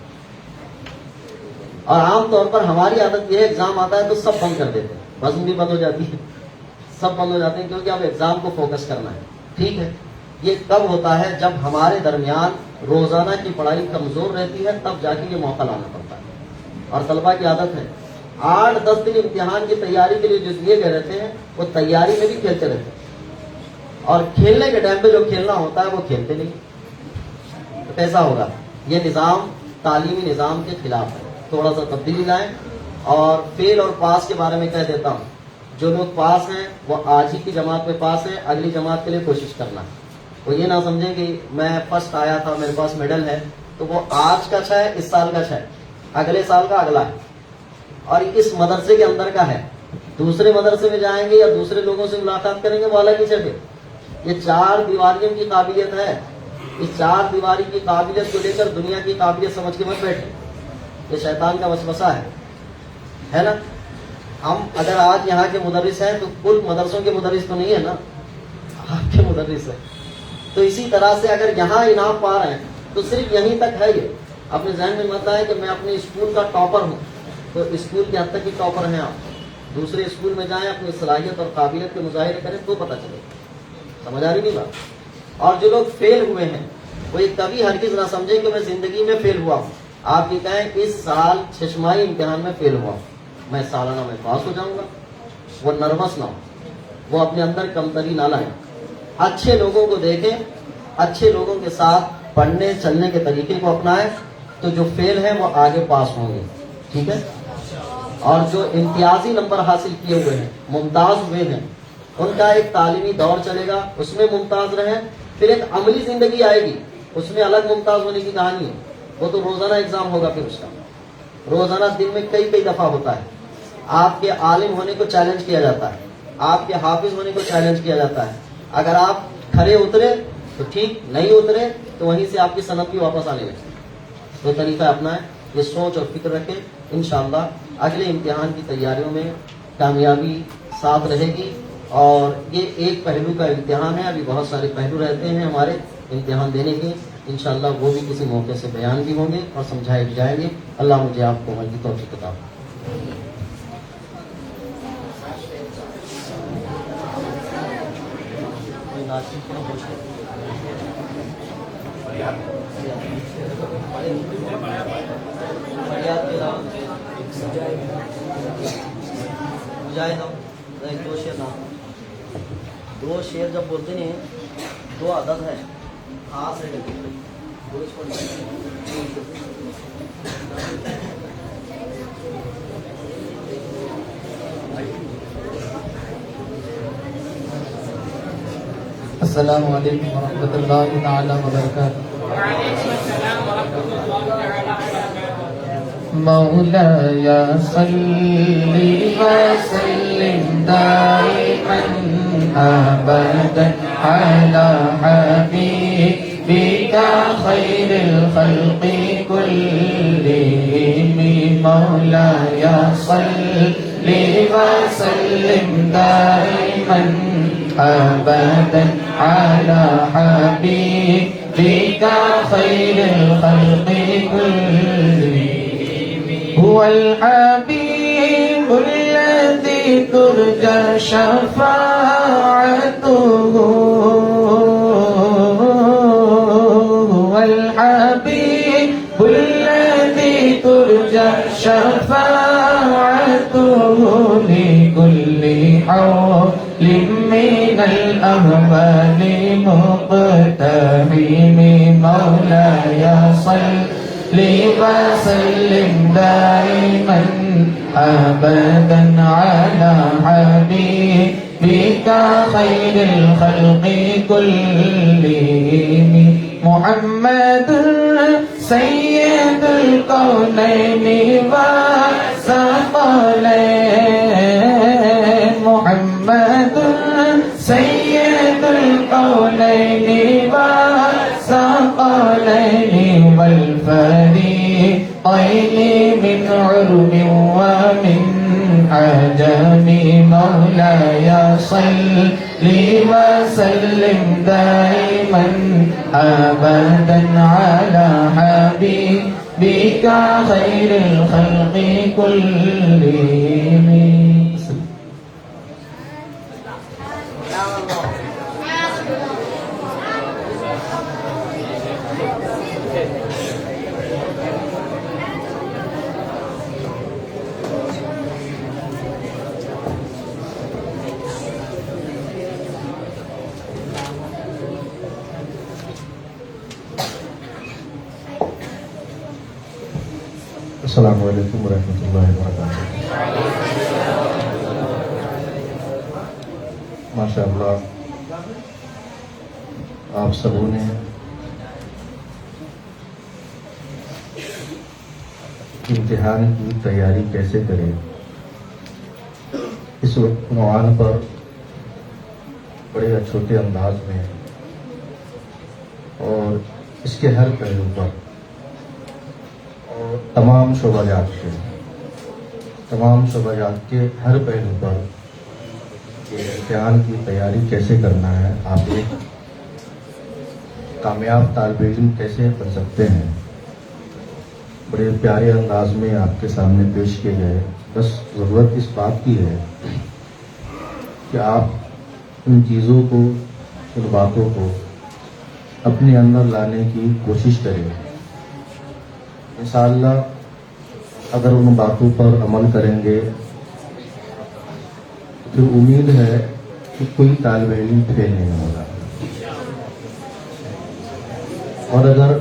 اور عام طور پر ہماری عادت یہ ہے, ایگزام آتا ہے تو سب بند کر دیتے ہیں, وزن بھی بند ہو جاتی ہے, سب بند ہو جاتے ہیں, کیونکہ اب ایگزام کو فوکس کرنا ہے. ٹھیک ہے, یہ کب ہوتا ہے جب ہمارے درمیان روزانہ کی پڑھائی کمزور رہتی ہے, تب جا کے یہ موقع لانا پڑتا ہے. اور طلبہ کی عادت ہے 8-10 دن امتحان کی تیاری کے لیے جو دیے گئے رہتے ہیں وہ تیاری میں بھی کھیلتے رہتے ہیں, اور کھیلنے کے ٹائم پہ جو کھیلنا ہوتا ہے وہ کھیلتے نہیں. تو کیسا ہوگا؟ یہ نظام تعلیمی نظام کے خلاف ہے. تھوڑا سا تبدیلی لائیں. اور فیل اور پاس کے بارے میں کہہ دیتا ہوں, جو لوگ پاس ہیں وہ آج ہی کی جماعت میں پاس ہیں, اگلی جماعت کے لیے کوشش کرنا. وہ یہ نہ سمجھیں کہ میں فرسٹ آیا تھا, میرے پاس میڈل ہے, تو وہ آج کا ہے, اس سال کا ہے, اگلے سال کا اگلا ہے, اور اس مدرسے کے اندر کا ہے. دوسرے مدرسے میں جائیں گے یا دوسرے لوگوں سے ملاقات کریں گے وہ الگ ہی جگہ. یہ 4 دیواریوں کی قابلیت ہے. اس 4 دیواری کی قابلیت کو لے کر دنیا کی قابلیت سمجھ کے مت بیٹھے, یہ شیطان کا وسوسہ ہے نا. ہم اگر آج یہاں کے مدرس ہیں تو کل مدرسوں کے مدرس تو نہیں ہے نا, آپ کے مدرس ہیں. تو اسی طرح سے اگر یہاں انعام پا رہے ہیں تو صرف یہیں تک ہے. یہ اپنے ذہن میں مت آئے کہ میں اپنے اسکول کا ٹاپر ہوں, تو اسکول کے حد تک ہی ٹاپر ہیں آپ. دوسرے اسکول میں جائیں, اپنی صلاحیت اور قابلیت کے مظاہرے کریں تو پتہ چلے. سمجھ آ رہی نہیں بات؟ اور جو لوگ فیل ہوئے ہیں وہ یہ کبھی ہرگز نہ سمجھیں کہ میں زندگی میں فیل ہوا ہوں. آپ یہ کہیں اس سال 6 امتحان میں فیل ہوا ہوں, میں سالانہ میں پاس ہو جاؤں گا. وہ نروس نہ ہو, وہ اپنے اندر کمتری نہ لائیں. اچھے لوگوں کو دیکھیں, اچھے لوگوں کے ساتھ پڑھنے چلنے کے طریقے کو اپنائیں, تو جو فیل ہیں وہ آگے پاس ہوں گے. ٹھیک ہے. اور جو امتیازی نمبر حاصل کیے ہوئے ہیں, ممتاز ہوئے ہیں, ان کا ایک تعلیمی دور چلے گا, اس میں ممتاز رہیں. پھر ایک عملی زندگی آئے گی, اس میں الگ ممتاز ہونے کی کہانی ہے. وہ تو روزانہ ایگزام ہوگا, پھر اس کا روزانہ دن میں کئی دفعہ ہوتا ہے. آپ کے عالم ہونے کو چیلنج کیا جاتا ہے, آپ کے حافظ ہونے کو چیلنج کیا جاتا ہے. اگر آپ کھڑے اترے تو ٹھیک, نہیں اترے تو وہیں سے آپ کی صنعت بھی واپس آنے لگے. تو طریقہ اپنائیں, یہ سوچ اور فکر رکھیں. انشاءاللہ اگلے امتحان کی تیاریوں میں کامیابی ساتھ رہے گی. اور یہ ایک پہلو کا امتحان ہے, ابھی بہت سارے پہلو رہتے ہیں ہمارے امتحان دینے کے. انشاءاللہ وہ بھی کسی موقع سے بیان بھی ہوں گے اور سمجھائے بھی جائیں گے. اللہ مجھے آپ کو عمل کی توفیق عطا فرمائے. دو شعر جب بولتے ہیں 2 عدد ہے خاص ہے. السلام علیکم ورحمۃ اللہ تعالی وبرکاتہ. وعلیکم السلام ورحمۃ اللہ مولاي صل وسلم دائما أبدا على حبيبك خير الخلق كلهم مولاي صل وسلم دائما أبدا على حبيبك خير الخلق كلهم هو الحبيب الذي ترجى شفاعته هو الحبيب الذي ترجى شفاعته لكل حول من الأهوال مقتحم مولاي صل وسلم دائما أبدا على حبيبك خير الخلق كلهم محمد سيد الكونين والثقلين محمد سيد الكونين والثقلين والفريقين من عرب ومن عجم مولاي صل وسلم دائما أبدا على حبيبك خير الخلق كلهم. السلام علیکم ورحمۃ اللہ وبرکاتہ. ماشاء اللہ آپ سبوں نے امتحان کی تیاری کیسے کریں اس عنوان پر بڑے چھوٹے انداز میں اور اس کے ہر پہلو پر تمام شعبہ جات کے ہر پہلو پر امتحان کی تیاری کیسے کرنا ہے, آپ ایک کامیاب طالب علم کیسے بن سکتے ہیں, بڑے پیارے انداز میں آپ کے سامنے پیش کیے گئے. بس ضرورت اس بات کی ہے کہ آپ ان چیزوں کو, ان باتوں کو اپنے اندر لانے کی کوشش کریں. انشاءاللہ اگر ان باتوں پر عمل کریں گے تو پھر امید ہے کہ کوئی طالب علم فیل نہیں ہوگا, اور اگر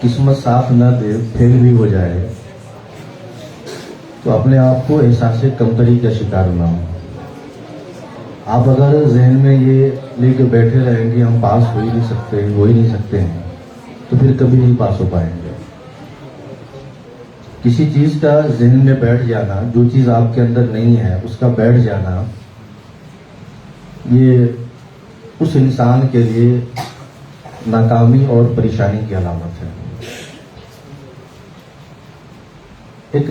قسمت ساتھ نہ دے فیل بھی ہو جائے تو اپنے آپ کو احساس کمتری کا شکار نہ ہو. آپ اگر ذہن میں یہ لے کے بیٹھے رہیں گے ہم پاس ہو ہی نہیں سکتے ہیں تو پھر کبھی نہیں پاس ہو پائیں گے. کسی چیز کا ذہن میں بیٹھ جانا, جو چیز آپ کے اندر نہیں ہے اس کا بیٹھ جانا, یہ اس انسان کے لیے ناکامی اور پریشانی کی علامت ہے. ایک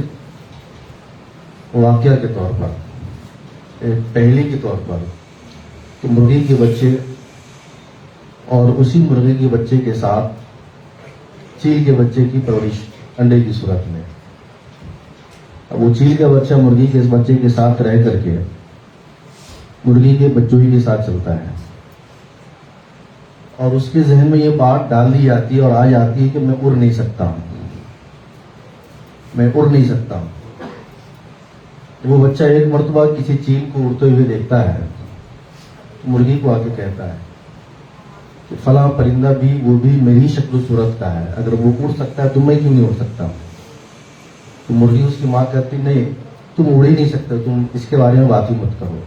واقعہ کے طور پر, ایک پہلی کے طور پر, کہ مرغی کے بچے اور اسی مرغی کے بچے کے ساتھ چیل کے بچے کی پرورش انڈے کی صورت میں. اب وہ چیل کا بچہ مرغی کے بچے کے ساتھ رہ کر کے مرغی کے بچوئی کے ساتھ چلتا ہے, اور اس کے ذہن میں یہ بات ڈال دی جاتی ہے اور آ جاتی ہے کہ میں اڑ نہیں سکتا ہوں. وہ بچہ ایک مرتبہ کسی چیل کو اڑتے ہوئے دیکھتا ہے, مرغی کو آ کے کہتا ہے کہ فلاں پرندہ بھی, وہ بھی میری شکل و صورت کا ہے, اگر وہ اڑ سکتا ہے تو میں کیوں نہیں اڑ سکتا. تو مرغی اس کی ماں کہتی نہیں, تم اڑ ہی نہیں سکتے, تم اس کے بارے میں بات ہی مت کرو.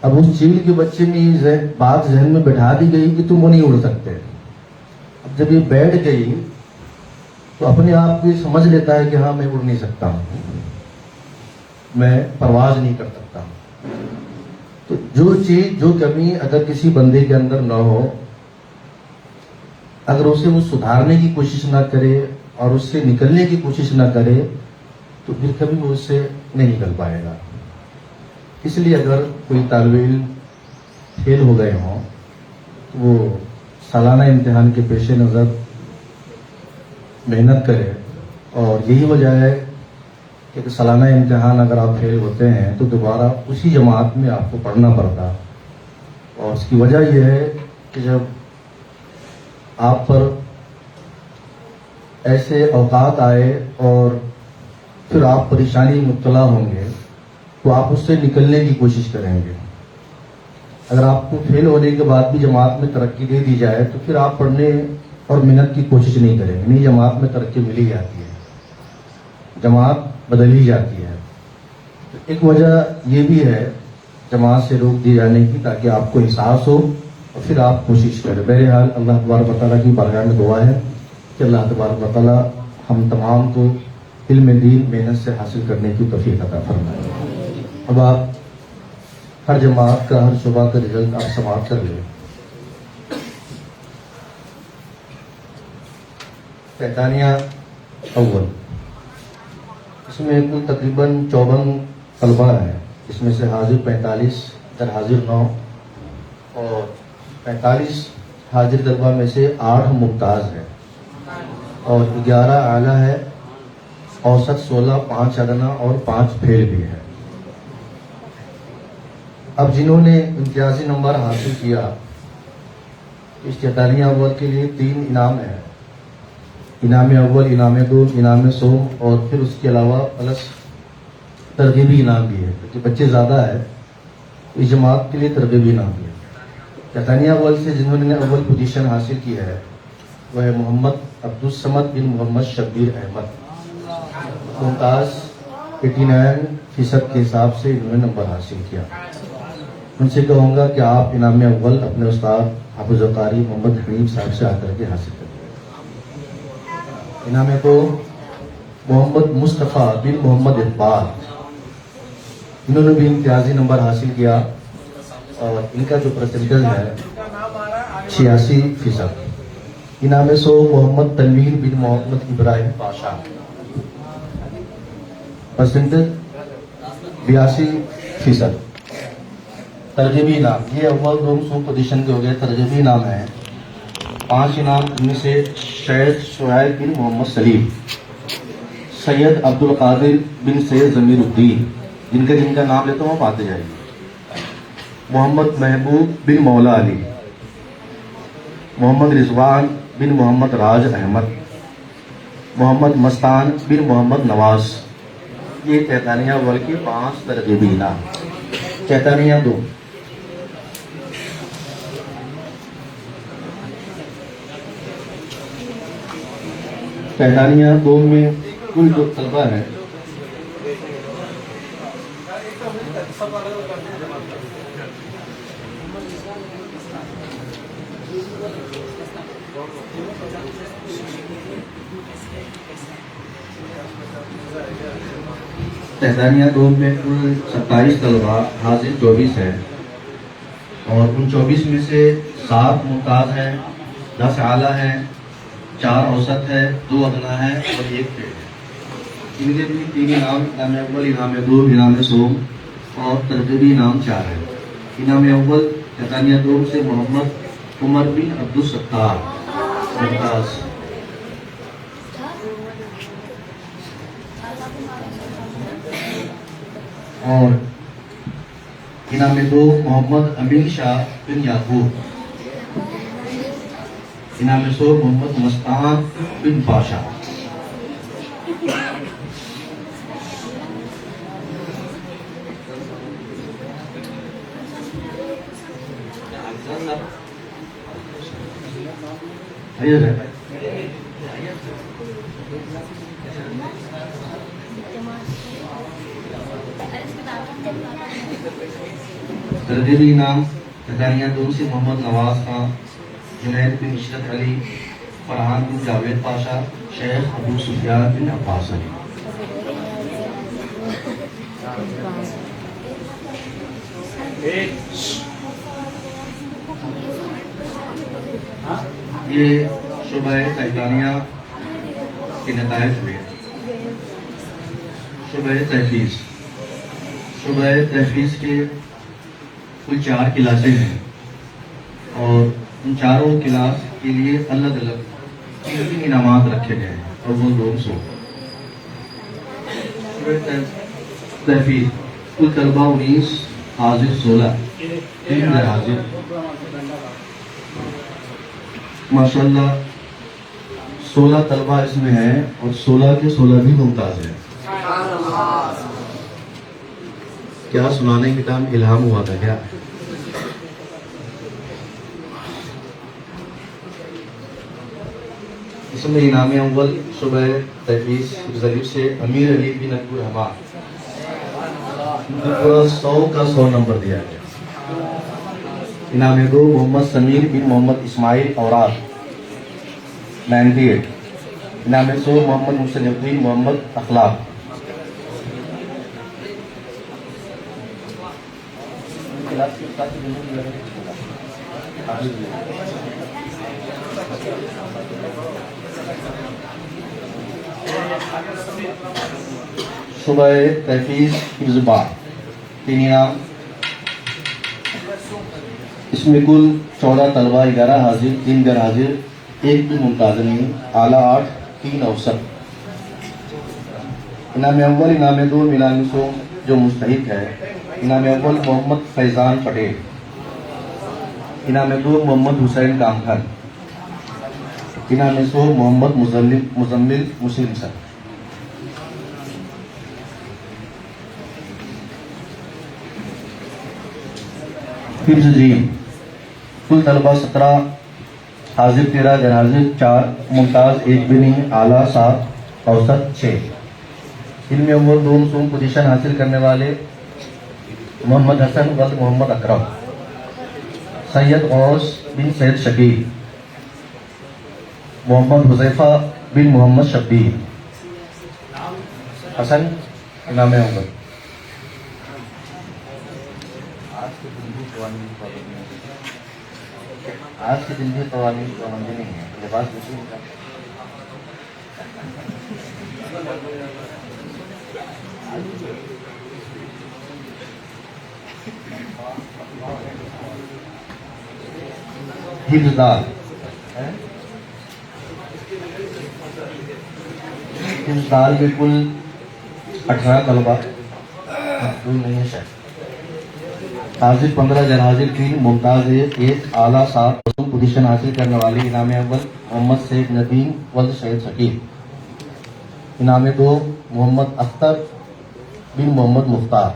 اب اس چیل کے بچے میں یہ بات ذہن میں بٹھا دی گئی کہ تم وہ نہیں اڑ سکتے. اب جب یہ بیٹھ گئی تو اپنے آپ کو یہ سمجھ لیتا ہے کہ ہاں میں اڑ نہیں سکتا ہوں، میں پرواز نہیں کر سکتا ہوں۔ تو جو چیز، جو کمی اگر کسی بندے کے اندر نہ ہو، اگر اسے وہ سدھارنے کی کوشش نہ کرے اور اس سے نکلنے کی کوشش نہ کرے تو پھر کبھی وہ اس سے نہیں نکل پائے گا۔ اس لیے اگر کوئی طالب علم فیل ہو گئے ہوں تو وہ سالانہ امتحان کے پیش نظر محنت کرے، اور یہی وجہ ہے کہ سالانہ امتحان اگر آپ فیل ہوتے ہیں تو دوبارہ اسی جماعت میں آپ کو پڑھنا پڑتا، اور اس کی وجہ یہ ہے کہ جب آپ پر ایسے اوقات آئے اور پھر آپ پریشانی مبتلا ہوں گے تو آپ اس سے نکلنے کی کوشش کریں گے۔ اگر آپ کو فیل ہونے کے بعد بھی جماعت میں ترقی دے دی جائے تو پھر آپ پڑھنے اور محنت کی کوشش نہیں کریں گے، نہیں، جماعت میں ترقی ملی جاتی ہے، جماعت بدلی جاتی ہے۔ تو ایک وجہ یہ بھی ہے جماعت سے روک دی جانے کی، تاکہ آپ کو احساس ہو اور پھر آپ کوشش کریں۔ بہرحال اللہ تبارک و تعالیٰ کی بارگاہ میں دعا ہے کہ اللہ تبارک و تعالیٰ ہم تمام کو علم دین محنت سے حاصل کرنے کی توفیق عطا فرمائے۔ اب آپ ہر جماعت کا، ہر شعبہ کا رزلٹ آپ سماعت کر لیں۔ پیتانیہ اول، اس میں کل تقریباً 54 طلبہ ہیں، اس میں سے حاضر 45، در حاضر 9، اور 45 حاضر طلبہ میں سے 8 ممتاز ہیں اور 11 اعلیٰ ہے، اوسط 16، 5 ادنا اور 5 فیل بھی ہے۔ اب جنہوں نے امتیازی نمبر حاصل کیا، اس پیتانیہ اول کے لیے 3 انعام ہیں، انعام اول، انعام دو، انعام سوم، اور پھر اس کے علاوہ پلس ترغیبی انعام بھی ہے، کیونکہ بچے زیادہ ہے اس جماعت کے لیے ترغیبی انعام بھی ہے۔ پیتانیہ اول سے جنہوں نے اول پوزیشن حاصل کی ہے وہ ہے محمد عبدالصمد بن محمد شبیر احمد، ممتاز 89% کے حساب سے انہوں نے نمبر حاصل کیا۔ ان سے کہوں گا کہ آپ انعام اول اپنے استاد حافظ قاری محمد حنیف صاحب سے آ کر کے حاصل کریں۔ انعام دو محمد مصطفیٰ بن محمد اقبال، انہوں نے بھی امتیازی نمبر حاصل کیا اور ان کا جو پرسنٹیج ہے 86%۔ انعام سو محمد تنویر بن محمد ابراہیم پاشا، پرسنٹیج 82%۔ ترغیبی انعام، یہ اول دوم سو پوزیشن کے ہو گئے، ترغیبی انعام ہے 5 انعام، ان میں سے شیخ شعیب بن محمد سلیم، سید عبدالقادر بن سید ضمیر الدین، جن کا نام لیتا ہوں آپ آتے جائیے، محمد محبوب بن مولا علی، محمد رضوان بن محمد راج احمد، محمد مستان بن محمد نواز۔ یہ پیتانیہ اول کے 5 ترغیبی انعام۔ پیتانیہ دو، پیتانیہ دو میں کل جو طلبہ ہیں پیتانیہ دو میں کل 27 طلبہ، حاضر 24 ہیں، اور ان 24 میں سے 7 ممتاز ہیں، 10 اعلیٰ ہیں، 4 اوسط ہے، 2 ادنا ہے اور 1 فیل ہے۔ ان کے بھی 3 انعام، انعام اول، انعام دو، انعام سوم اور ترغیبی انعام 4 ہے۔ انعام اول پیتانیہ دو سے محمد عمر بن عبدالستار، ممتاز، اور انعام دو محمد امین شاہ بن یعقوب، انعام سو محمد مستان بن پاشا۔ ترغیبی انعام پیتانیہ دو سے محمد نواز خان، جنید بن عشرت علی، فرحان بن جاوید پاشا، شیخ ابو سفیان بن عباس علی۔ یہ شعبہ تحفیظیہ کے نتائج ہوئے۔ شعبہ تحفیظ کے کل 4 کلاسیں ہیں اور ان چاروں کلاس کے لیے الگ الگ 3 انعامات رکھے گئے ہیں اور وہ 200۔ شعبہ تحفیظ کل طلبہ 19، حاضر 16، 3 غیر حاضر۔ ماشاءاللہ 16 طلبہ اس میں ہیں اور 16 کے 16 بھی ممتاز ہیں۔ کیا سنانے کے ٹائم الہام ہوا تھا کیا؟ اس میں انعام اول شعبہ تحفیظ ضریب سے امیر علی بن عبد الرحمان، 100 کا 100 نمبر دیا گیا۔ انعام دو محمد سمیر بن محمد اسماعیل اوراد، 98۔ انعام 100 محمد محسن الدین محمد اخلاق۔ شعبہ تحفیظ حفظ باب، 3 انعام۔ اس میں کل 14 طلبہ، 11 حاضر، 3 غیر حاضر، 1 بھی ممتاز نہیں، اعلیٰ 8، 3 اوسط۔ انعام اول، انعام 2 انعام 100 جو مستحق ہے۔ انعام اول محمد فیضان پٹیل، انعام 2 محمد حسین کامکھن، انعام 100 محمد مزمل مسلم سر۔ حفظ جیم کل طلبہ 17، حاضر 13، غیر حاضر 4، ممتاز 1 بھی نہیں، اعلیٰ 7، اوسط 6۔ ان میں اول 200 پوزیشن حاصل کرنے والے محمد حسن ولد محمد اکرم، سید غوث بن سید شکیل، محمد حذیفہ بن محمد شبیر، حسن انعام اول۔ آج کے دن بھی قوانین پابندی نہیں ہے، لباس دوسری کا۔ حفظ دار میں کل 18 طلبہ، نہیں ہے شاید، حاضر 15، غیر حاضر 3، ممتاز 1، اعلیٰ 7۔ پوزیشن حاصل کرنے والے انعام اول محمد سید ندیم ولد شہید شکیل، انعام 2 محمد اختر بن محمد مختار،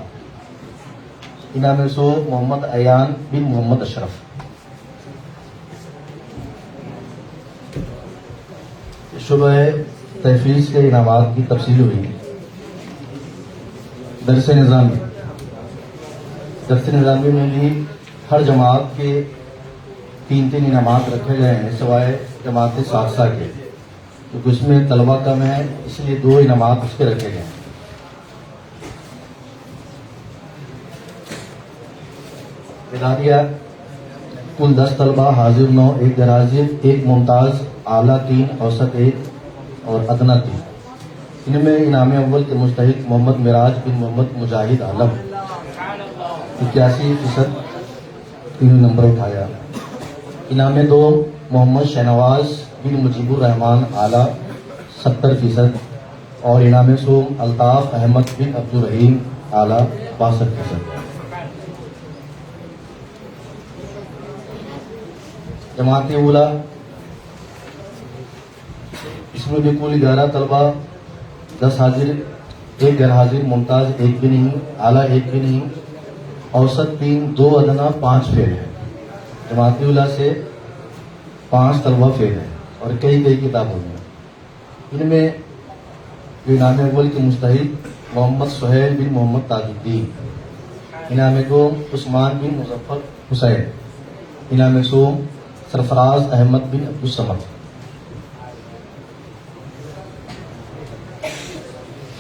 انعام 100 محمد ایان بن محمد اشرف۔ شعبہ تحفیظ کے انعامات کی تفصیل ہوئی۔ درس نظامی میں بھی ہر جماعت کے 3 انعامات رکھے گئے ہیں، سوائے جماعت سادسہ کے، کیونکہ اس میں طلبہ کم ہیں، اس لیے 2 انعامات اس کے رکھے گئے ہیں۔ اداریہ کل 10 طلبہ، حاضر 9، 1 غیر حاضر، 1 ممتاز، اعلیٰ 3، اوسط 1 اور ادنیٰ 3۔ ان میں انعام اول کے مستحق محمد معراج بن محمد مجاہد عالم، 81% 3 نمبر اٹھایا۔ انعام 2 محمد شہنواز بن مجیب الرحمان اعلیٰ، 70%، اور انعام 100 الطاف احمد بن عبد الرحیم اعلیٰ، 62%۔ جماعت اولا اس میں بھی کل 11 طلبہ، 10 حاضر، 1 غیر حاضر، ممتاز 1 بھی نہیں، اعلیٰ 1 بھی نہیں، اوسط 3، 2 ادنا، 5 فیل ہے۔ جماعت اولا سے 5 طلبہ فیل ہیں اور کئی کتابوں میں۔ ان میں انعام اول کے مستحق محمد سہیل بن محمد تاج الدین، انعام 2 عثمان بن مظفر حسین، انعام 100 سرفراز احمد بن عبد الصمد۔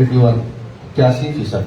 81%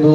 2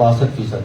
62%।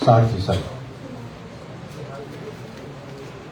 60%।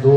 2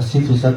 80%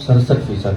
67%।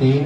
3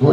2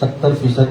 70%।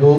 2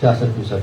66%।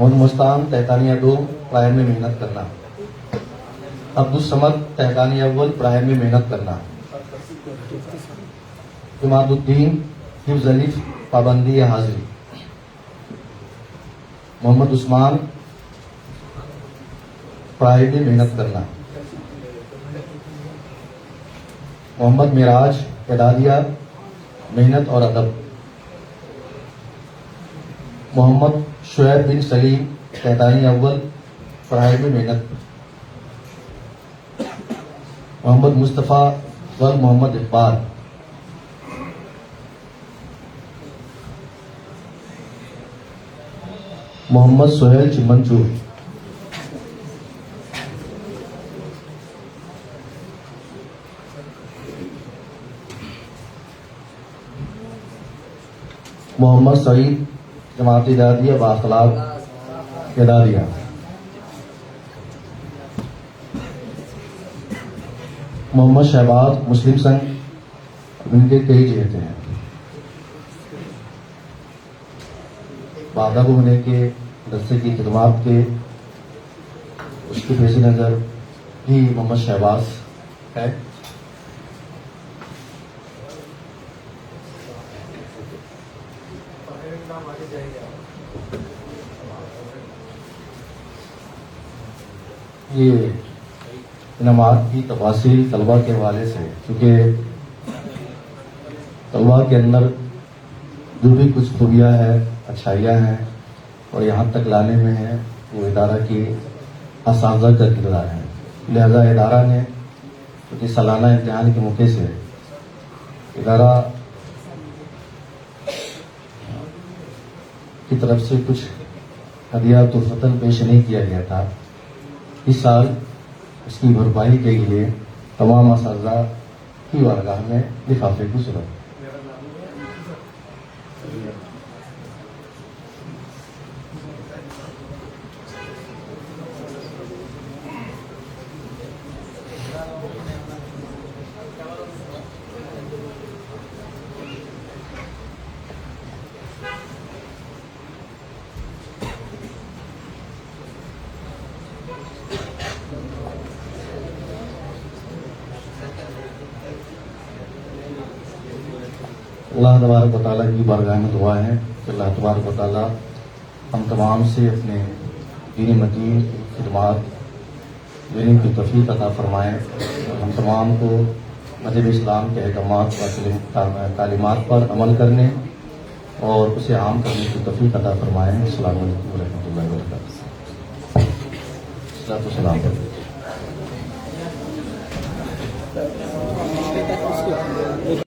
محمد مستان تحتانی دو پرائم میں محنت کرنا. عبدالصمد تحتانی اول پرائم میں محنت کرنا. اماد الدین حفظ الف پابندی حاضری. محمد عثمان پرائم میں محنت کرنا. محمد معراج اعدادیہ محنت اور ادب. محمد شعیب بن سلیم تحتانی اول پڑھائی میں محنت. محمد مصطفیٰ و محمد اقبال. محمد سہیل چمنچور. محمد سعید جماعت اداریہ بااخلاق اداریہ. محمد شہباز مسلم سنگھ. ان کے کئی جہتیں ہیں. بادہ ہونے کے درسے کی خدمات کے اس کے پیش نظر بھی محمد شہباز ہے. یہ انعامات کی تفاصیل طلباء کے حوالے سے، کیونکہ طلباء کے اندر جو بھی کچھ خوبیاں ہیں، اچھائیاں ہیں اور یہاں تک لانے میں ہے، وہ ادارہ کی اساتذہ کا کردار ہے. لہذا ادارہ نے کیونکہ سالانہ امتحان کے موقع سے ادارہ کی طرف سے کچھ ہدیہ تحفتاً پیش نہیں کیا گیا تھا. اس سال اس کی بھرپائی کے لیے تمام اساتذہ کی بارگاہ میں لفافے کی ضرورت. اللہ تبارک و تعالیٰ کی بارگاہ میں دعا ہے کہ اللہ تبارک و تعالیٰ ہم تمام سے اپنے دین مدین خدمات دینے کی توفیق عطا فرمائیں اور ہم تمام کو مذہب اسلام کے احکامات و تعلیمات پر عمل کرنے اور اسے عام کرنے کی توفیق عطا فرمائیں. السلام علیکم ورحمۃ اللہ وبرکاتہ. السلام علیکم.